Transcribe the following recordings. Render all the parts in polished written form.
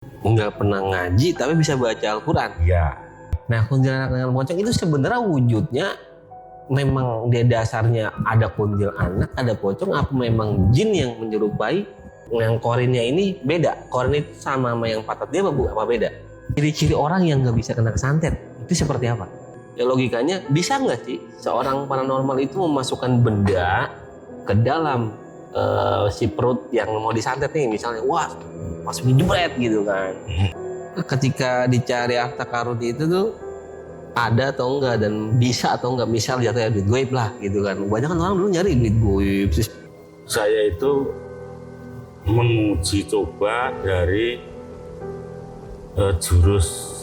nggak pernah ngaji tapi bisa baca Al-Quran. Iya. Nah, kuntilanak dengan pocong itu sebenarnya wujudnya memang dia dasarnya ada kuntilanak, ada pocong, apa memang jin yang menyerupai? Yang korinnya ini beda. Korin itu sama yang patat dia apa beda? Ciri-ciri orang yang nggak bisa kena santet itu seperti apa? Ya logikanya bisa nggak sih seorang paranormal itu memasukkan benda ke dalam si perut yang mau disantet nih, misalnya wah masukin jebret gitu kan. Ketika dicari harta karun itu tuh ada atau enggak dan bisa atau enggak, misal jatuhnya duit goib lah gitu kan. Banyak kan orang dulu nyari duit goib. Saya itu menguji coba dari jurus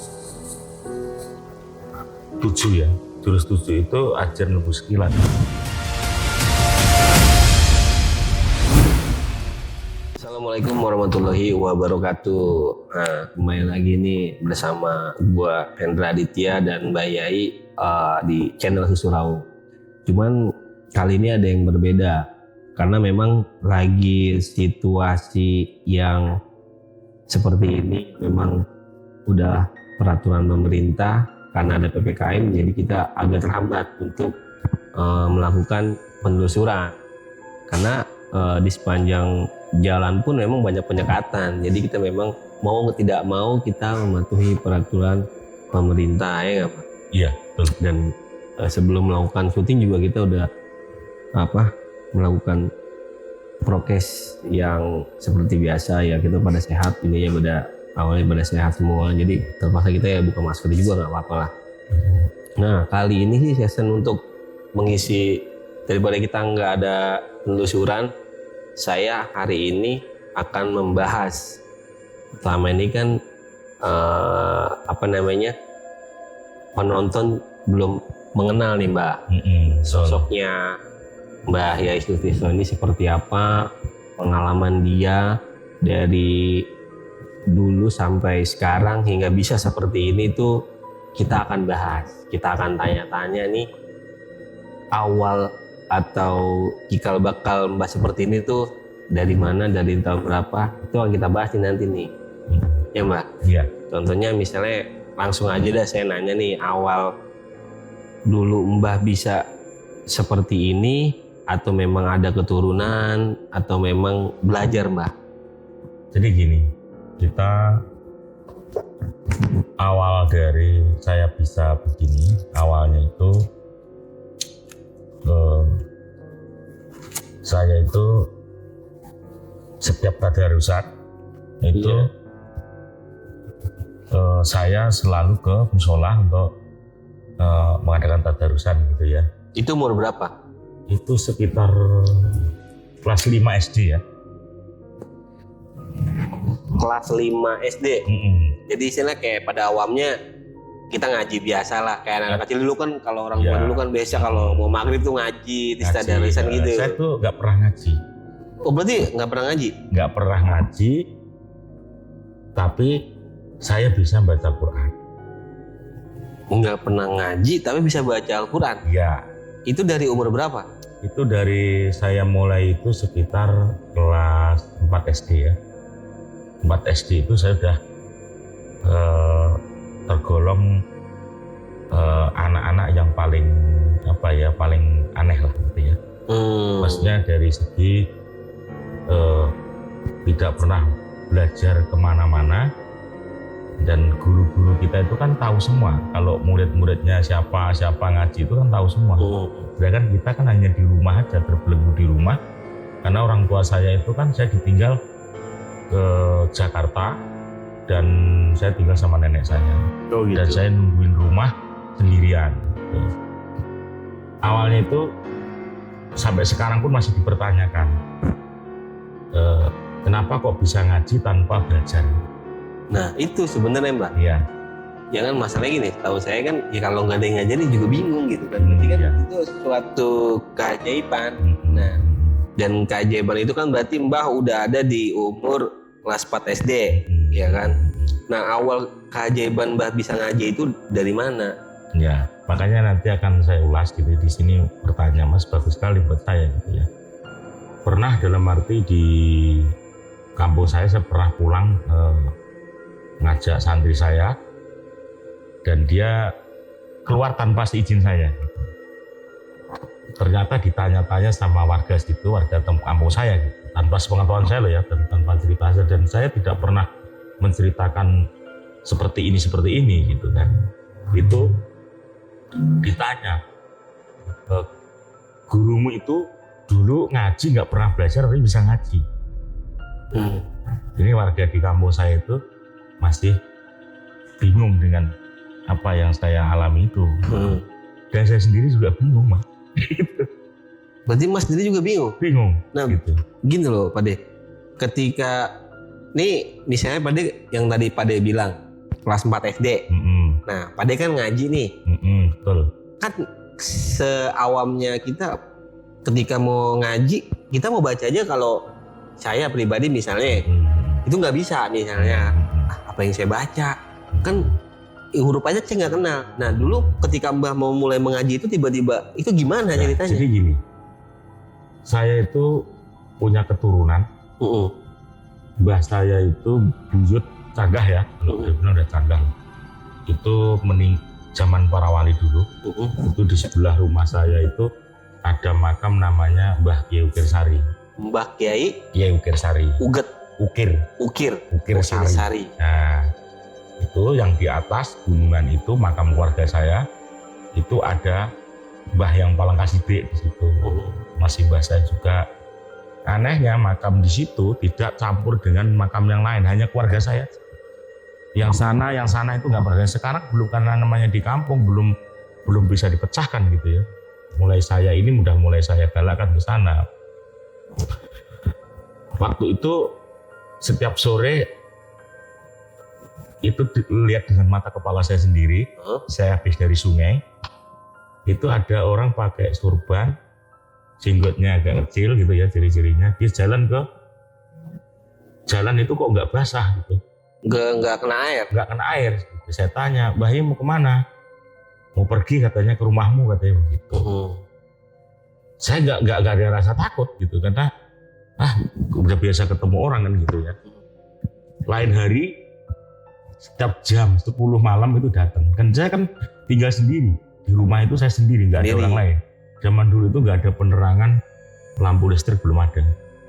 7 ya. Jurus 7 itu ajar nebus kilat. Assalamualaikum warahmatullahi wabarakatuh. Nah, kembali lagi nih bersama gua Hendra Aditya dan Mbak Yai di channel Susurau. Cuman kali ini ada yang berbeda karena memang lagi situasi yang seperti ini, memang udah peraturan pemerintah karena ada PPKM, jadi kita agak terhambat untuk melakukan penelusuran karena di sepanjang jalan pun memang banyak penyekatan. Jadi kita memang mau tidak mau kita mematuhi peraturan pemerintah, ya nggak Pak? Iya, betul. Dan sebelum melakukan syuting juga kita udah melakukan prokes yang seperti biasa ya, kita pada sehat, ini ya awalnya pada sehat semua, jadi terpaksa kita ya buka masker juga, nggak apa-apa lah. Nah, kali ini sih season untuk mengisi, daripada kita nggak ada penelusuran, saya hari ini akan membahas, selama ini kan penonton belum mengenal nih Mbak, sosoknya Mbah Yai Sutrisno ini seperti apa, pengalaman dia dari dulu sampai sekarang hingga bisa seperti ini tuh kita akan bahas. Kita akan tanya-tanya nih awal atau cikal bakal Mbah seperti ini tuh dari mana, dari tahun berapa, itu akan kita bahas nanti nih. Ya Mbak? Iya. Contohnya misalnya langsung aja dah saya nanya nih, awal dulu Mbah bisa seperti ini, atau memang ada keturunan, atau memang belajar Mbah? Jadi gini, kita awal dari saya bisa begini, awalnya itu saya itu setiap tadarusan itu saya selalu ke musola untuk mengadakan tadarusan gitu ya. Itu umur berapa? Itu sekitar kelas 5 SD ya. Kelas 5 SD. Jadi istilahnya kayak pada awamnya kita ngaji biasa lah, kayak anak kecil dulu kan, kalau orang tua dulu kan biasa kalau mau maghrib tuh ngaji di tadarusan gitu. Saya tuh nggak pernah ngaji. Oh berarti nggak pernah ngaji? Nggak pernah ngaji, tapi saya bisa baca Quran. Nggak pernah ngaji tapi bisa baca Al-Quran? Iya. Itu dari umur berapa? Itu dari saya mulai itu sekitar kelas 4 SD ya. 4 SD itu saya sudah tergolong anak-anak yang paling paling aneh lah gitu ya. Maksudnya dari segi tidak pernah belajar kemana-mana, dan guru-guru kita itu kan tahu semua. Kalau murid-muridnya siapa ngaji itu kan tahu semua. Sedangkan kita kan hanya di rumah aja, terbelenggu di rumah. Karena orang tua saya itu kan, saya ditinggal ke Jakarta dan saya tinggal sama nenek saya. Oh, gitu. Dan saya nungguin rumah sendirian. Awalnya itu sampai sekarang pun masih dipertanyakan, kenapa kok bisa ngaji tanpa belajar? Nah itu sebenarnya Mbak. Iya. Jangan masalahnya gini, tahu saya kan ya kalau nggak ada yang ngajarin juga bingung gitu kan. Berarti kan itu suatu keajaiban. Nah, dan keajaiban itu kan berarti Mbah udah ada di umur kelas 4 SD, ya kan? Nah awal keajaiban Mbah bisa ngaji itu dari mana? Ya, makanya nanti akan saya ulas gitu di sini. Bertanya Mas, bagus sekali buat saya gitu ya. Pernah dalam arti di kampung saya pernah pulang mengajak santri saya dan dia keluar tanpa seizin saya. Ternyata ditanya-tanya sama warga situ, warga kampung saya gitu. Tanpa sepengetahuan saya loh ya, tanpa cerita saya, dan saya tidak pernah menceritakan seperti ini gitu kan. Itu ditanya, gurumu itu dulu ngaji nggak pernah belajar tapi bisa ngaji. Ini warga di kampung saya itu masih bingung dengan apa yang saya alami itu. Dan saya sendiri juga bingung, Mas. Berarti Mas sendiri juga bingung? Nah, gitu. Gini loh Pak De, ketika nih misalnya Pak De yang tadi Pak De bilang kelas 4 SD. Nah Pak De kan ngaji nih. Betul. Kan seawamnya kita ketika mau ngaji, kita mau baca aja, kalau saya pribadi misalnya itu nggak bisa misalnya. Apa yang saya baca kan huruf aja saya nggak kenal. Nah dulu ketika Mbah mau mulai mengaji itu tiba-tiba itu gimana ceritanya? Jadi gini, saya itu punya keturunan. Mbah saya itu buyut Cagah ya, kalau dia bilang udah Cagah. Itu zaman para wali dulu. Itu di sebelah rumah saya itu ada makam namanya Mbah Kiai Ukir Sari. Mbah Kiai Ukir Sari. Ukir Sari. Nah, itu yang di atas gunungan itu makam keluarga saya. Itu ada Mbah yang Palang Kasibek di situ. Masih Mbah saya juga. Anehnya makam di situ tidak campur dengan makam yang lain, hanya keluarga saya. Yang sana itu nggak pernah. Sekarang belum, karena namanya di kampung belum bisa dipecahkan gitu ya. Mulai saya galakkan ke sana. Waktu itu setiap sore itu lihat dengan mata kepala saya sendiri. Saya habis dari sungai, itu ada orang pakai surban, jenggotnya agak kecil gitu ya, ciri-cirinya. Dia jalan itu kok nggak basah gitu. Nggak kena air. Saya tanya, Mbah ini mau kemana? Mau pergi katanya ke rumahmu katanya begitu. Saya nggak ada rasa takut gitu, karena udah biasa ketemu orang kan gitu ya. Lain hari setiap jam 10 malam itu datang. Kan saya kan tinggal sendiri di rumah itu, saya sendiri, nggak ada orang lain. Zaman dulu itu nggak ada penerangan, lampu listrik belum ada.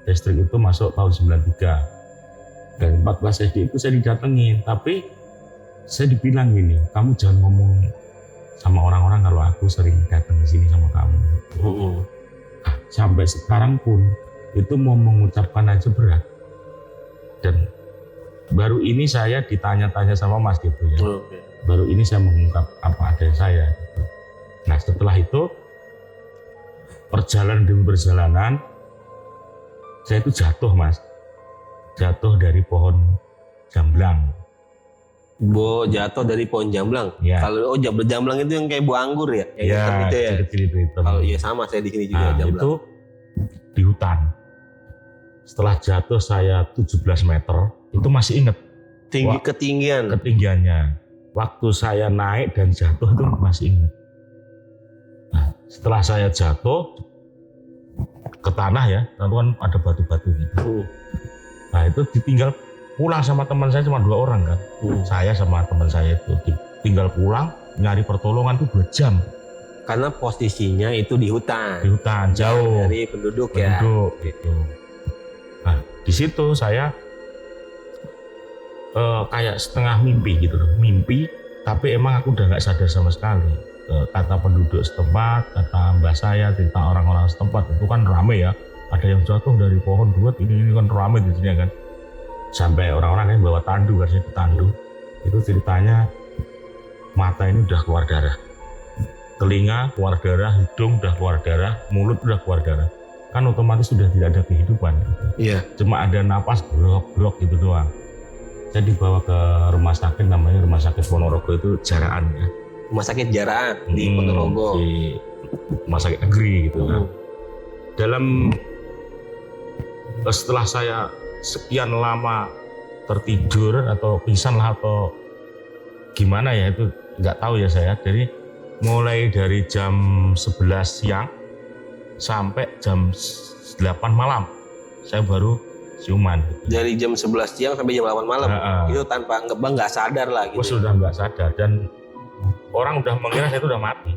Listrik itu masuk tahun 93. Dan 14 SD itu saya didatengin, tapi saya dibilang gini, kamu jangan ngomong sama orang-orang kalau aku sering datang ke sini sama kamu. Sampai sekarang pun itu mau mengucapkan aja berat. Dan baru ini saya ditanya-tanya sama Mas gitu ya. Baru ini saya mengungkap apa ada saya gitu. Nah setelah itu perjalanan demi perjalanan saya itu jatuh dari pohon jamblang. Jatuh dari pohon jamblang. Ya. Kalau jamblang itu yang kayak buah anggur ya? Iya, kecil-kecil itu. Kalau iya sama, saya di sini juga jamblang. Itu di hutan. Setelah jatuh saya 17 meter, itu masih ingat. Ketinggiannya. Waktu saya naik dan jatuh itu masih ingat. Nah, setelah saya jatuh ke tanah ya, lalu kan ada batu-batu gitu. Nah itu ditinggal pulang sama teman saya, cuma 2 orang kan. Saya sama teman saya itu tinggal pulang, nyari pertolongan tuh 2 jam. Karena posisinya itu di hutan. Jauh dari penduduk ya. Gitu. Nah di situ saya kayak setengah mimpi gitu loh. Mimpi, tapi emang aku udah nggak sadar sama sekali. Kata penduduk setempat, kata mbah saya, cerita orang-orang setempat itu kan rame ya. Ada yang jatuh dari pohon buat ini kan ramai di sini kan. Sampai orang-orang yang bawa tandu, harusnya ditandu. Itu ceritanya mata ini udah keluar darah. Telinga keluar darah, hidung udah keluar darah, mulut udah keluar darah. Kan otomatis sudah tidak ada kehidupan gitu. Iya. Cuma ada napas blok-blok gitu doang. Saya dibawa ke rumah sakit, namanya Rumah Sakit Ponorogo, itu Jaraan ya. Rumah sakit Jaraan di Ponorogo. Di rumah sakit negeri gitu kan. Dalam setelah saya sekian lama tertidur atau pingsan lah atau gimana ya, itu nggak tahu ya saya. Jadi mulai dari jam 11 siang sampai jam 8 malam saya baru ciuman gitu. Dari jam 11 siang sampai jam 8 malam. Itu tanpa nggak sadar lah gitu. Sudah nggak sadar dan orang udah mengira saya itu udah mati.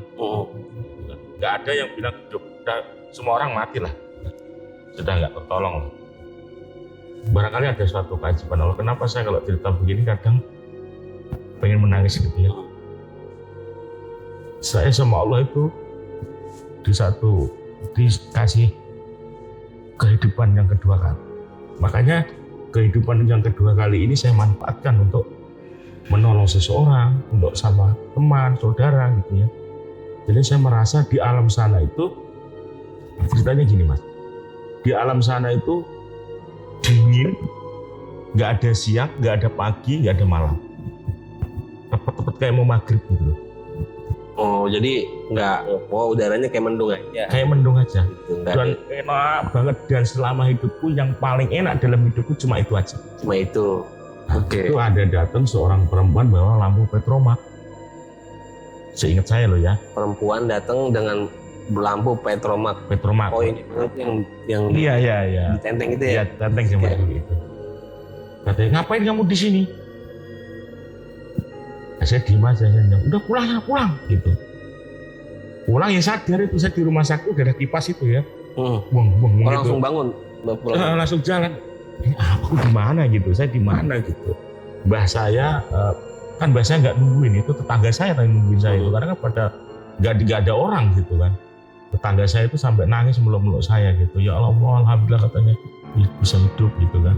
Nggak ada yang bilang hidup, semua orang mati lah. Sudah nggak tertolong. Barangkali ada suatu keajaiban Allah. Kenapa saya kalau cerita begini kadang pengen menangis gitu ya. Saya sama Allah itu dikasih kehidupan yang kedua kali. Makanya kehidupan yang kedua kali ini saya manfaatkan untuk menolong seseorang, untuk sama teman, saudara gitu ya. Jadi saya merasa di alam sana itu, ceritanya gini Mas, di alam sana itu dingin, nggak ada siang, nggak ada pagi, nggak ada malam. Tepat-tepat kayak mau maghrib gitu loh. Oh, jadi udaranya kayak mendung aja. Kayak mendung aja. Gitu, dan enak banget, dan selama hidupku yang paling enak dalam hidupku cuma itu aja. Cuma itu. Oke. Itu ada datang seorang perempuan bawa lampu petromak. Seingat saya loh ya. Perempuan datang dengan lampu petromak. Petromak. Oh, ini yang Iya. ditenteng itu ya. Iya, tenteng sama dulu itu. Katanya, ngapain kamu di sini? Saya diem aja, udah pulang gitu. Pulang ya sadar itu saya di rumah sakit udah ada kipas itu ya. Buang gitu. Langsung bangun. Langsung jalan. Aku di mana gitu? Saya di mana gitu? Mbah saya kan mbah saya nggak nungguin, itu tetangga saya yang nungguin saya itu karena kan pada nggak ada orang gitu kan. Tetangga saya itu sampai nangis meluk-meluk saya gitu. Ya Allah, alhamdulillah katanya bisa hidup gitu kan.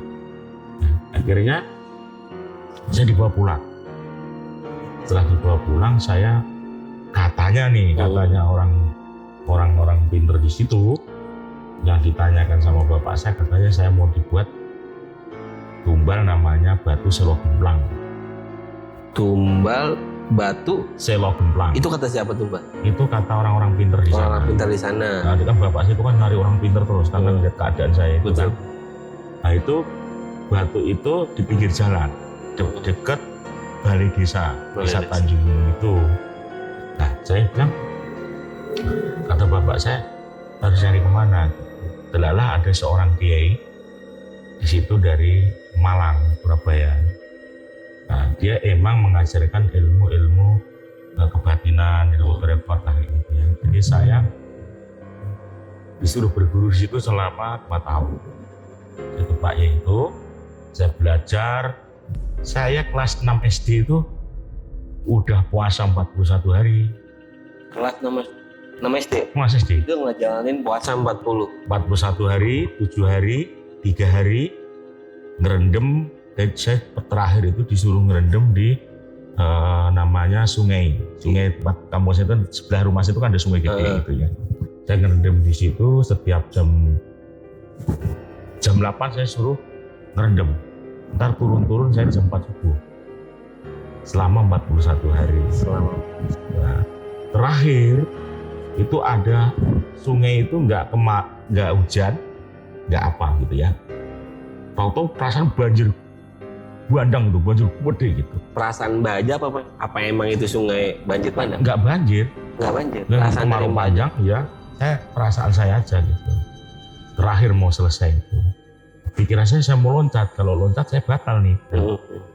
Nah, akhirnya saya dibawa pulang. Setelah dibawa pulang, saya katanya orang pinter di situ yang ditanyakan sama bapak saya, katanya saya mau dibuat tumbal namanya batu selo gemplang. Tumbal batu selo gemplang. Itu kata siapa tuh, Mbak? Itu kata orang-orang pinter di sana. Orang pinter di sana. Nah, kan bapak saya itu kan nyari orang pinter terus karena lihat keadaan saya itu. Kan. Nah itu batu itu di pinggir jalan, dekat balai desa Tanjung itu. Nah saya bilang, kata bapak saya harus nyari kemana? Delalah ada seorang kiai di situ dari Malang, Surabaya. Nah, dia emang mengajarkan ilmu kebatinan, ilmu kerepotan gitu ya. Jadi saya disuruh berguru di situ selama 4 tahun. Itu Pak itu saya belajar. Saya kelas 6 SD itu udah puasa 41 hari. Kelas 6 SD? Kelas SD. Itu ngejalanin puasa 41 hari, 7 hari, 3 hari, ngerendam. Dan saya terakhir itu disuruh ngerendam di namanya sungai tempat kampus itu, sebelah rumah saya itu kan ada sungai gede gitu ya. Saya ngerendam di situ setiap jam 8 saya suruh ngerendam. Ntar turun saya jam 4 subuh selama 41 hari. Nah, terakhir itu ada sungai itu nggak hujan, nggak apa gitu ya. Tahu-tahu perasaan banjir bandang tuh, banjir gede gitu. Perasaan Mbak aja apa emang itu sungai banjir bandang? Nggak banjir. Perasaan kemarau panjang ya. Perasaan saya aja gitu. Terakhir mau selesai itu. Pikiran saya mau loncat, kalau loncat saya batal nih.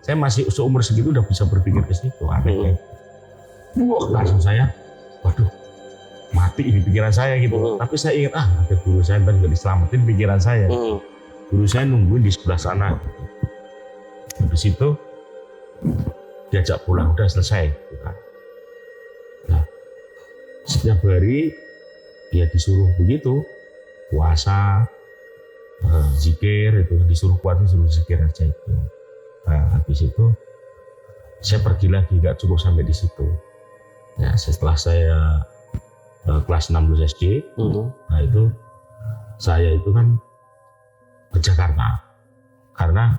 Saya masih seumur segitu udah bisa berpikir ke situ, anehnya. Langsung saya, waduh, mati ini pikiran saya gitu. Tapi saya ingat, ada guru saya ntar nggak diselamatin pikiran saya. Guru saya nungguin di sebelah sana. Habis itu diajak pulang, udah selesai. Nah, setiap hari dia disuruh begitu, puasa, zikir itu disuruh puasa, disuruh zikir aja itu. Nah, habis itu saya pergi lagi, nggak cukup sampai di situ. Nah, setelah saya kelas 6 lulus SD, nah itu saya itu kan ke Jakarta karena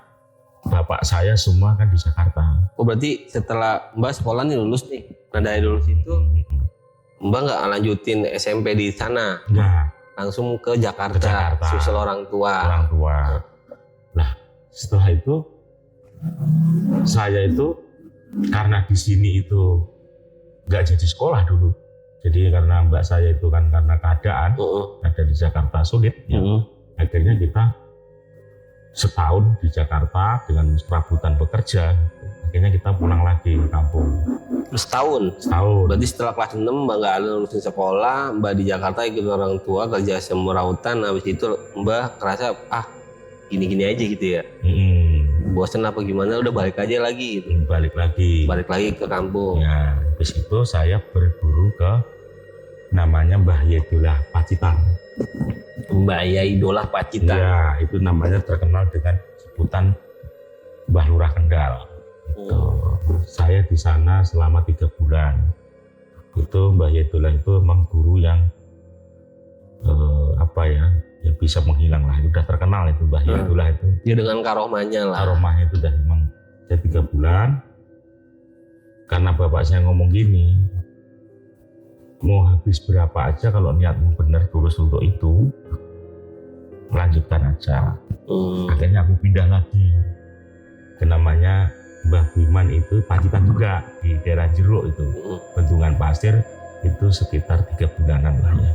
bapak saya semua kan di Jakarta. Oh, berarti setelah Mbak sekolah nih lulus nih, nah dari lulus itu Mbak nggak lanjutin SMP di sana? Nggak. Langsung ke Jakarta. Susul orang tua. Nah, setelah itu saya itu karena di sini itu nggak jadi sekolah dulu. Jadi karena mbak saya itu kan karena keadaan ada di Jakarta sulit, ya, akhirnya kita setahun di Jakarta dengan serabutan bekerja. Akhirnya kita pulang lagi ke kampung. Setahun. Berarti setelah kelas 6 Mbak nggak ada lulusin sekolah, Mbak di Jakarta ikut orang tua kerja semurautan, habis itu Mbak kerasa gini-gini aja gitu ya. Bosan apa gimana, udah balik aja lagi gitu. Balik lagi ke kampung. Ya, habis itu saya berguru ke namanya Mbah Yaidolah Pacitan. Mbah Yaidolah Pacitan. Ya, itu namanya terkenal dengan sebutan Mbah Lurah Kendal. Saya di sana selama 3 bulan. Itu Mbah Yaidolah itu memang guru yang yang bisa menghilang lah. Itu udah terkenal itu Mbah Yaidolah itu. Ya dengan karomahnya lah. Karomahnya itu udah memang saya 3 bulan. Karena bapak saya ngomong gini, mau habis berapa aja kalau niatmu benar tulus untuk itu, lanjutkan aja. Akhirnya aku pindah lagi ke namanya Mbah Biman itu Pacitan juga di daerah Jeruk itu, Bendungan Pasir itu sekitar 3 bulanan lah ya.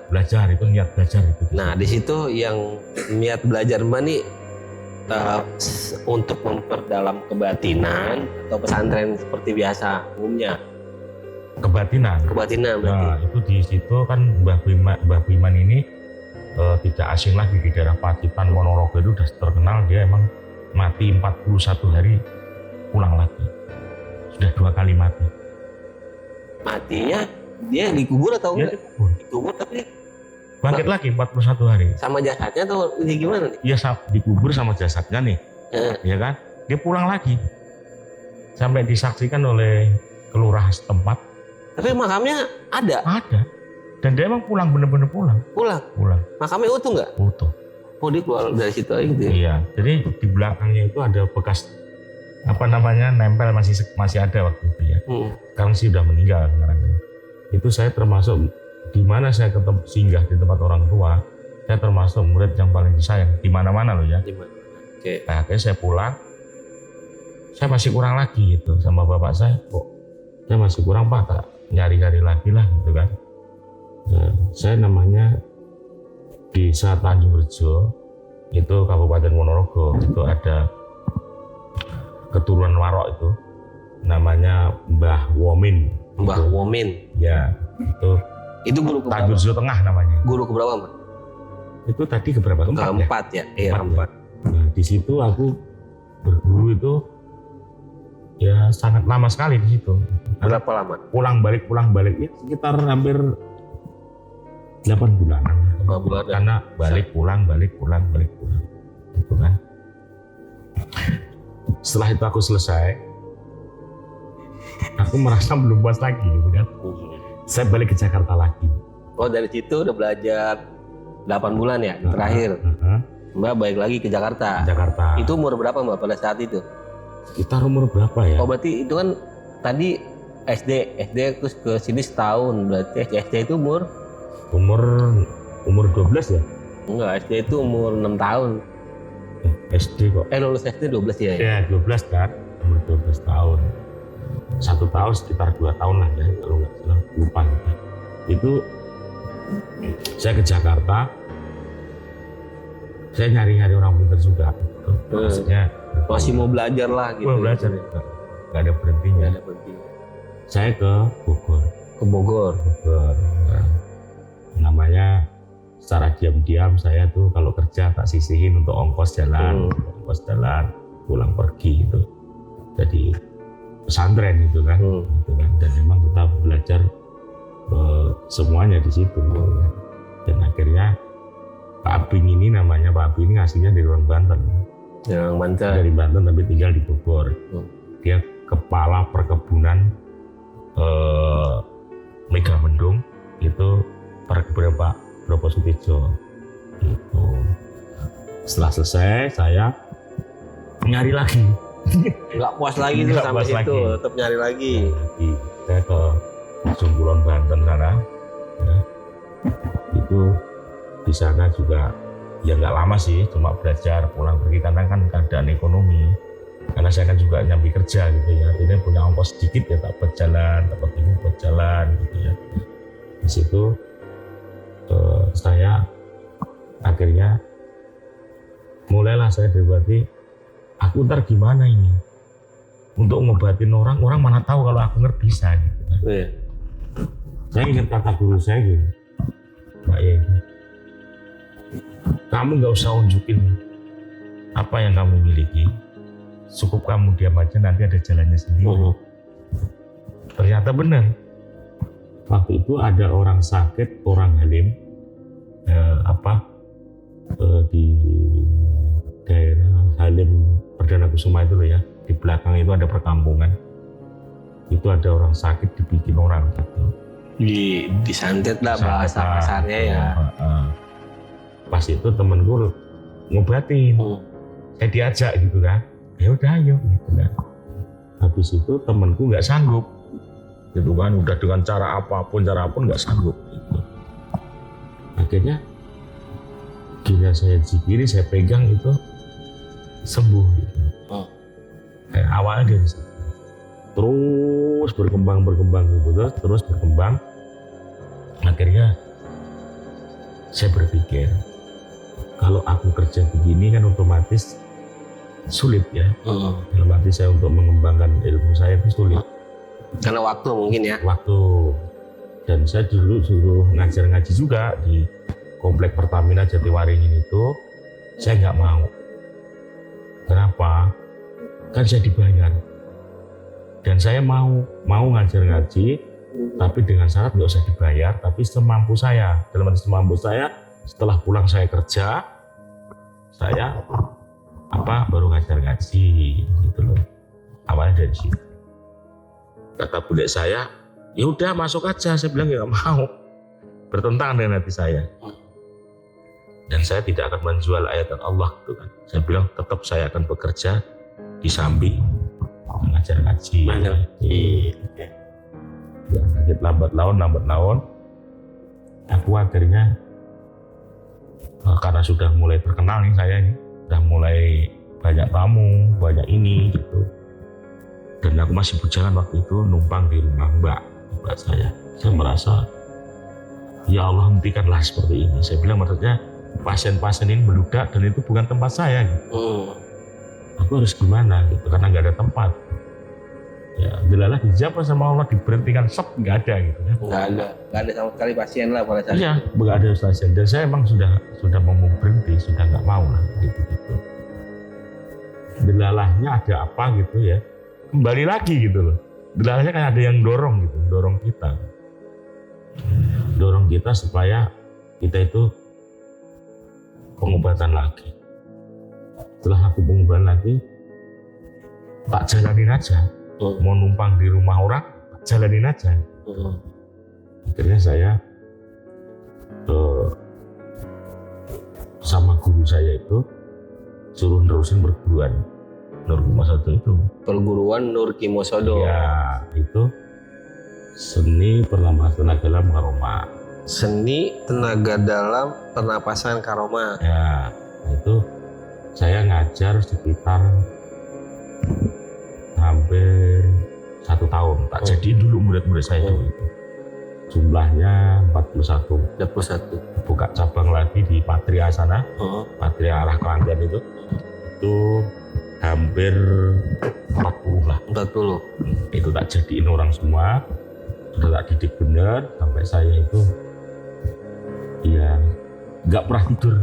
Belajar itu niat belajar itu. Nah di situ yang niat belajar Mbak nih untuk memperdalam kebatinan atau pesantren seperti biasa umumnya. Kebatinan berarti. Nah itu di situ kan Mbah Biman ini tidak asing lagi di daerah Pacitan, Ponorogo itu udah terkenal. Dia emang mati 41 hari pulang lagi, sudah 2 kali mati. Matinya dia dikubur atau enggak? Dikubur tapi bangkit lagi 41 hari. Sama jasadnya atau ini gimana nih? Iya, dikubur sama jasadnya nih, ya kan? Dia pulang lagi sampai disaksikan oleh kelurahan setempat. Tapi makamnya ada. Dan dia emang pulang, bener-bener pulang. Makamnya utuh nggak? Utuh. Oh dia keluar dari situ aja gitu ya? Iya, jadi di belakangnya itu ada bekas nempel masih ada waktu itu ya. Sekarang sih udah meninggal sekarang. Itu saya termasuk di mana saya singgah di tempat orang tua, saya termasuk murid yang paling disayang di mana-mana loh ya. Oke. Nah, akhirnya saya pulang, saya masih kurang lagi gitu sama bapak saya. Kok saya masih kurang Pak, tak nyari-nyari lagi lah gitu kan. Nah, saya namanya Desa Tanjung Rejo, itu Kabupaten Ponorogo, itu ada keturunan Warok itu namanya Mbah Womin. Ya, itu guru keberapa? Tanjung Rejo Tengah namanya. Guru keberapa Mbak? Itu tadi keberapa? Keempat ya? Iya, keempat. Nah, di situ aku berguru itu ya sangat lama sekali di situ. Berapa lama? Pulang balik ya sekitar hampir 8 bulanan. Karena balik pulang. Gitu kan. Setelah itu aku selesai, aku merasa belum puas lagi gitu kan. Saya balik ke Jakarta lagi. Oh dari situ udah belajar 8 bulan ya terakhir. Mbak balik lagi ke Jakarta. Itu umur berapa Mbak pada saat itu? Sekitar umur berapa ya? Oh berarti itu kan tadi SD terus ke sini setahun, berarti SD itu umur 12 ya? Enggak, SD itu umur 6 tahun. SD kok. Lulus SD 12 ya? Ya 12 kan, umur 12 tahun. 1 tahun sekitar 2 tahun lah ya, kalau nggak salah, lupa gitu. Itu saya ke Jakarta, saya nyari-nyari orang pintar juga. Maksudnya masih mau belajar lah gitu. Mau belajar, nggak ada berhentinya. Saya ke Bogor. Nah, namanya secara diam-diam saya tuh kalau kerja tak sisihin untuk ongkos jalan, pulang pergi gitu. Jadi pesantren gitu kan. Dan memang kita belajar semuanya di situ. Dan akhirnya Pak Abing ini namanya Pak Abing ini aslinya dari orang Banten. Dari Banten tapi tinggal di Bogor. Dia kepala perkebunan Megamendung itu perkebunan Pak Bropo Sutijo gitu. Setelah selesai saya nyari lagi. Nggak puas lagi tuh sampai situ, tetap nyari lagi. Saya ke Sumkulon Banten sana. Ya. Itu di sana juga ya nggak lama sih, cuma belajar pulang pergi karena kan keadaan ekonomi. Karena saya kan juga nyambi kerja gitu ya, jadi punya ongkos sedikit ya, tak berjalan, dapat ini buat jalan gitu ya. Di situ saya akhirnya mulailah saya debati, aku ntar gimana ini untuk ngobatin orang mana tahu kalau aku ngerti bisa gitu. Iya. Saya ingat kata guru saya gini, Mbak Yeni, kamu nggak usah unjukin apa yang kamu miliki, cukup kamu diam aja, nanti ada jalannya sendiri. Ternyata benar. Waktu itu ada orang sakit, orang Halim, di daerah Halim Perdana Kusuma itu loh ya, di belakang itu ada perkampungan. Itu ada orang sakit dibikin orang gitu. Disantet lah bahasa kasarnya ya. Pas itu temenku ngobatin, saya diajak gitu kan, ya udah ayo gitu kan. Habis itu temenku nggak sanggup, gitu kan, udah dengan cara apapun nggak sanggup. Gitu. Akhirnya gila saya jikiri, saya pegang itu sembuh gitu. Awalnya dari situ. Terus berkembang gitu, terus berkembang. Akhirnya saya berpikir, kalau aku kerja begini kan otomatis sulit ya. Dalam arti saya untuk mengembangkan ilmu saya itu sulit. Karena waktu mungkin ya. Waktu. Dan saya dulu suruh ngajar ngaji juga di Komplek Pertamina Jatiwaringin itu, saya nggak mau. Kenapa? Kan saya dibayar. Dan saya mau ngajar ngaji, tapi dengan syarat nggak usah dibayar, tapi semampu saya. Dalam arti semampu saya, setelah pulang saya kerja, saya baru ngajar ngaji gitu loh. Awalnya dari situ. Kata bule saya, ya udah masuk aja. Saya bilang ya nggak mau, bertentangan dengan hati saya. Dan saya tidak akan menjual ayat Allah gitu kan. Saya bilang tetap saya akan bekerja di samping mengajar ngaji. Ya, lambat laun. Aku akhirnya karena sudah mulai terkenal nih saya ini, sudah mulai banyak tamu, banyak ini gitu. Dan aku masih bujangan waktu itu numpang di rumah mbak saya. Saya merasa ya Allah hentikanlah seperti ini. Saya bilang maksudnya pasien-pasien ini meludak dan itu bukan tempat saya gitu. Aku harus gimana gitu karena nggak ada tempat. Ya delalah dijawab sama Allah, diberhentikan nggak ada gitu kan. Nggak ada sama sekali pasien lah pada saat iya, nggak ada pasien. Dan saya emang sudah mau berhenti, sudah nggak mau lah gitu. Delalahnya ada apa gitu ya, kembali lagi gitu loh. Delalahnya kan ada yang dorong kita supaya kita itu pengobatan lagi. Setelah aku pengobatan lagi, tak jalanin aja. Mau numpang di rumah orang, tak jalanin aja. Akhirnya saya sama guru saya itu suruh nerusin perguruan Nur Kimosodo itu. Perguruan Nur Kimosodo. Ya, itu seni pernapasan tenaga dalam karoma. Seni tenaga dalam pernapasan karoma. Ya, itu saya ngajar sekitar hampir 1 tahun. Tak jadi dulu murid-murid saya itu. Jumlahnya 41. Buka cabang lagi di Patria sana. Patria arah Kelantan itu hampir 40 lah. 40. Itu tak jadiin orang semua. Sudah tak didik benar sampai saya itu ya nggak pernah tidur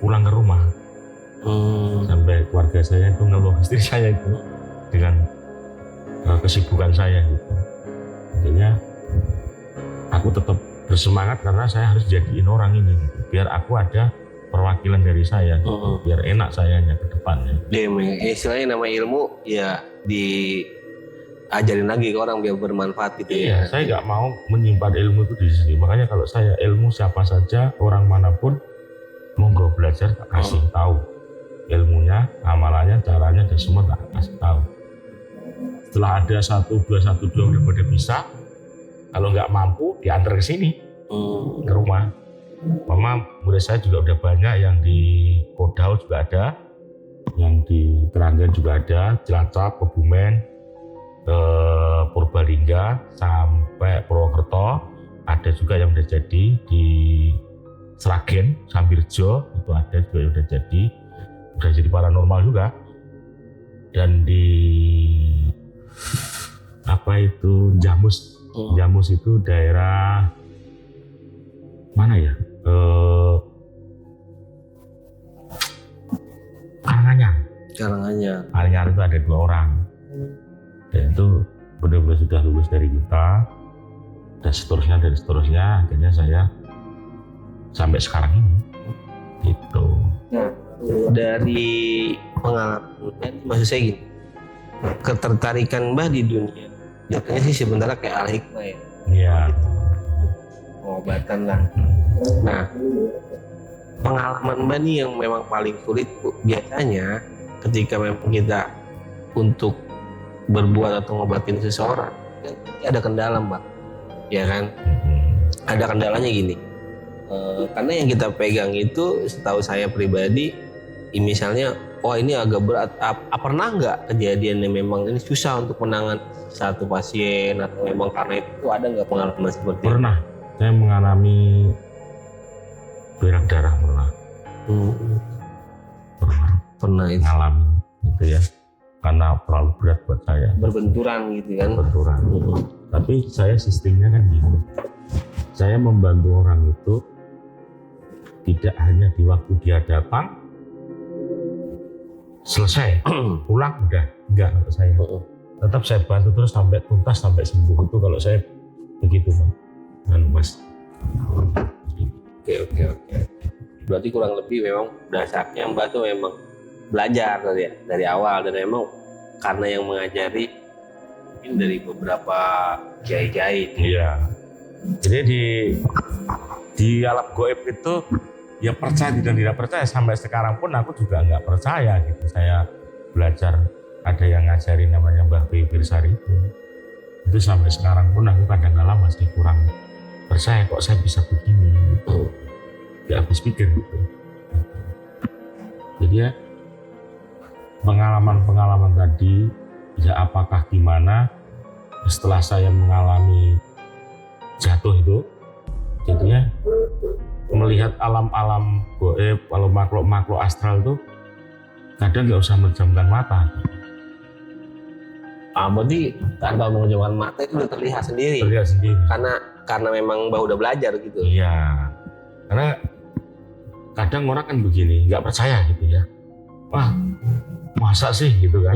pulang ke rumah. Sampai keluarga saya itu ngeluh, istri saya itu dengan kesibukan saya gitu. Akhirnya aku tetap bersemangat karena saya harus jadiin orang ini gitu. Biar aku ada perwakilan dari saya gitu. Biar enak sayanya ke depannya. Istilahnya nama ilmu ya diajarin lagi ke orang biar bermanfaat gitu. Iya, saya nggak mau menyimpan ilmu itu di sini. Makanya kalau saya ilmu siapa saja, orang manapun monggo belajar, tak kasih tahu ilmunya, amalannya, caranya, dan semua tak kasih tahu. Setelah ada 1, 2 udah pada bisa, kalau nggak mampu diantar ke sini, ke rumah. Mama murid saya juga udah banyak, yang di Kodau juga ada, yang di Keranggan juga ada, Cilacap, Kebumen, Purbalingga, sampai Purwokerto, ada juga yang udah jadi di Sragen, Sambirjo, itu ada juga yang udah jadi. udah jadi paranormal juga. Dan di apa itu Jamus itu daerah mana ya? Karanganyar itu ada 2 orang. Dan itu benar-benar sudah lulus dari kita dan seterusnya akhirnya saya sampai sekarang ini gitu. Nah, dari pengalaman maksud saya gini, ketertarikan Mbah di dunia jatuhnya sih sebenarnya kayak al-hikmah ya. Iya. Pengobatan lah. Nah, pengalaman Mbah nih yang memang paling sulit biasanya ketika memang kita untuk berbuat atau ngobatin seseorang kan ada kendala Mbak, ya kan? Ada kendalanya gini, karena yang kita pegang itu setahu saya pribadi, misalnya, ini agak berat. Pernah nggak kejadian yang memang ini susah untuk menangani satu pasien atau memang karena itu ada nggak pengalaman seperti itu? Pernah, saya mengalami berak darah pernah itu mengalami gitu ya. Karena terlalu berat buat saya. Berbenturan gitu kan? Berbenturan. Tapi saya sistemnya kan gini. Saya membantu orang itu tidak hanya di waktu dia datang, selesai, pulang udah. Enggak kalau saya. Tetap saya bantu terus sampai tuntas, sampai sembuh. Itu kalau saya begitu Mas. Oke. Berarti kurang lebih memang dasarnya Mbak tuh memang belajar dari awal, dan memang karena yang mengajari mungkin dari beberapa kiai-kiai. Iya. Jadi di alam gaib itu ya percaya dan tidak percaya, sampai sekarang pun aku juga nggak percaya gitu. Saya belajar, ada yang ngajarin namanya Mbah Pirsari itu sampai sekarang pun aku kadang-kala masih kurang percaya kok saya bisa begini gitu. Gak habis pikir gitu. Jadi ya pengalaman tadi ya apakah gimana setelah saya mengalami jatuh itu, jadinya melihat alam-alam gaib, kalau makhluk-makhluk astral itu kadang nggak usah menjamkan mata. Berarti tanpa menjamkan mata itu udah terlihat sendiri. Karena memang Mbah udah belajar gitu. Iya. Karena kadang orang kan begini, nggak percaya gitu ya. Wah, masa sih gitu kan.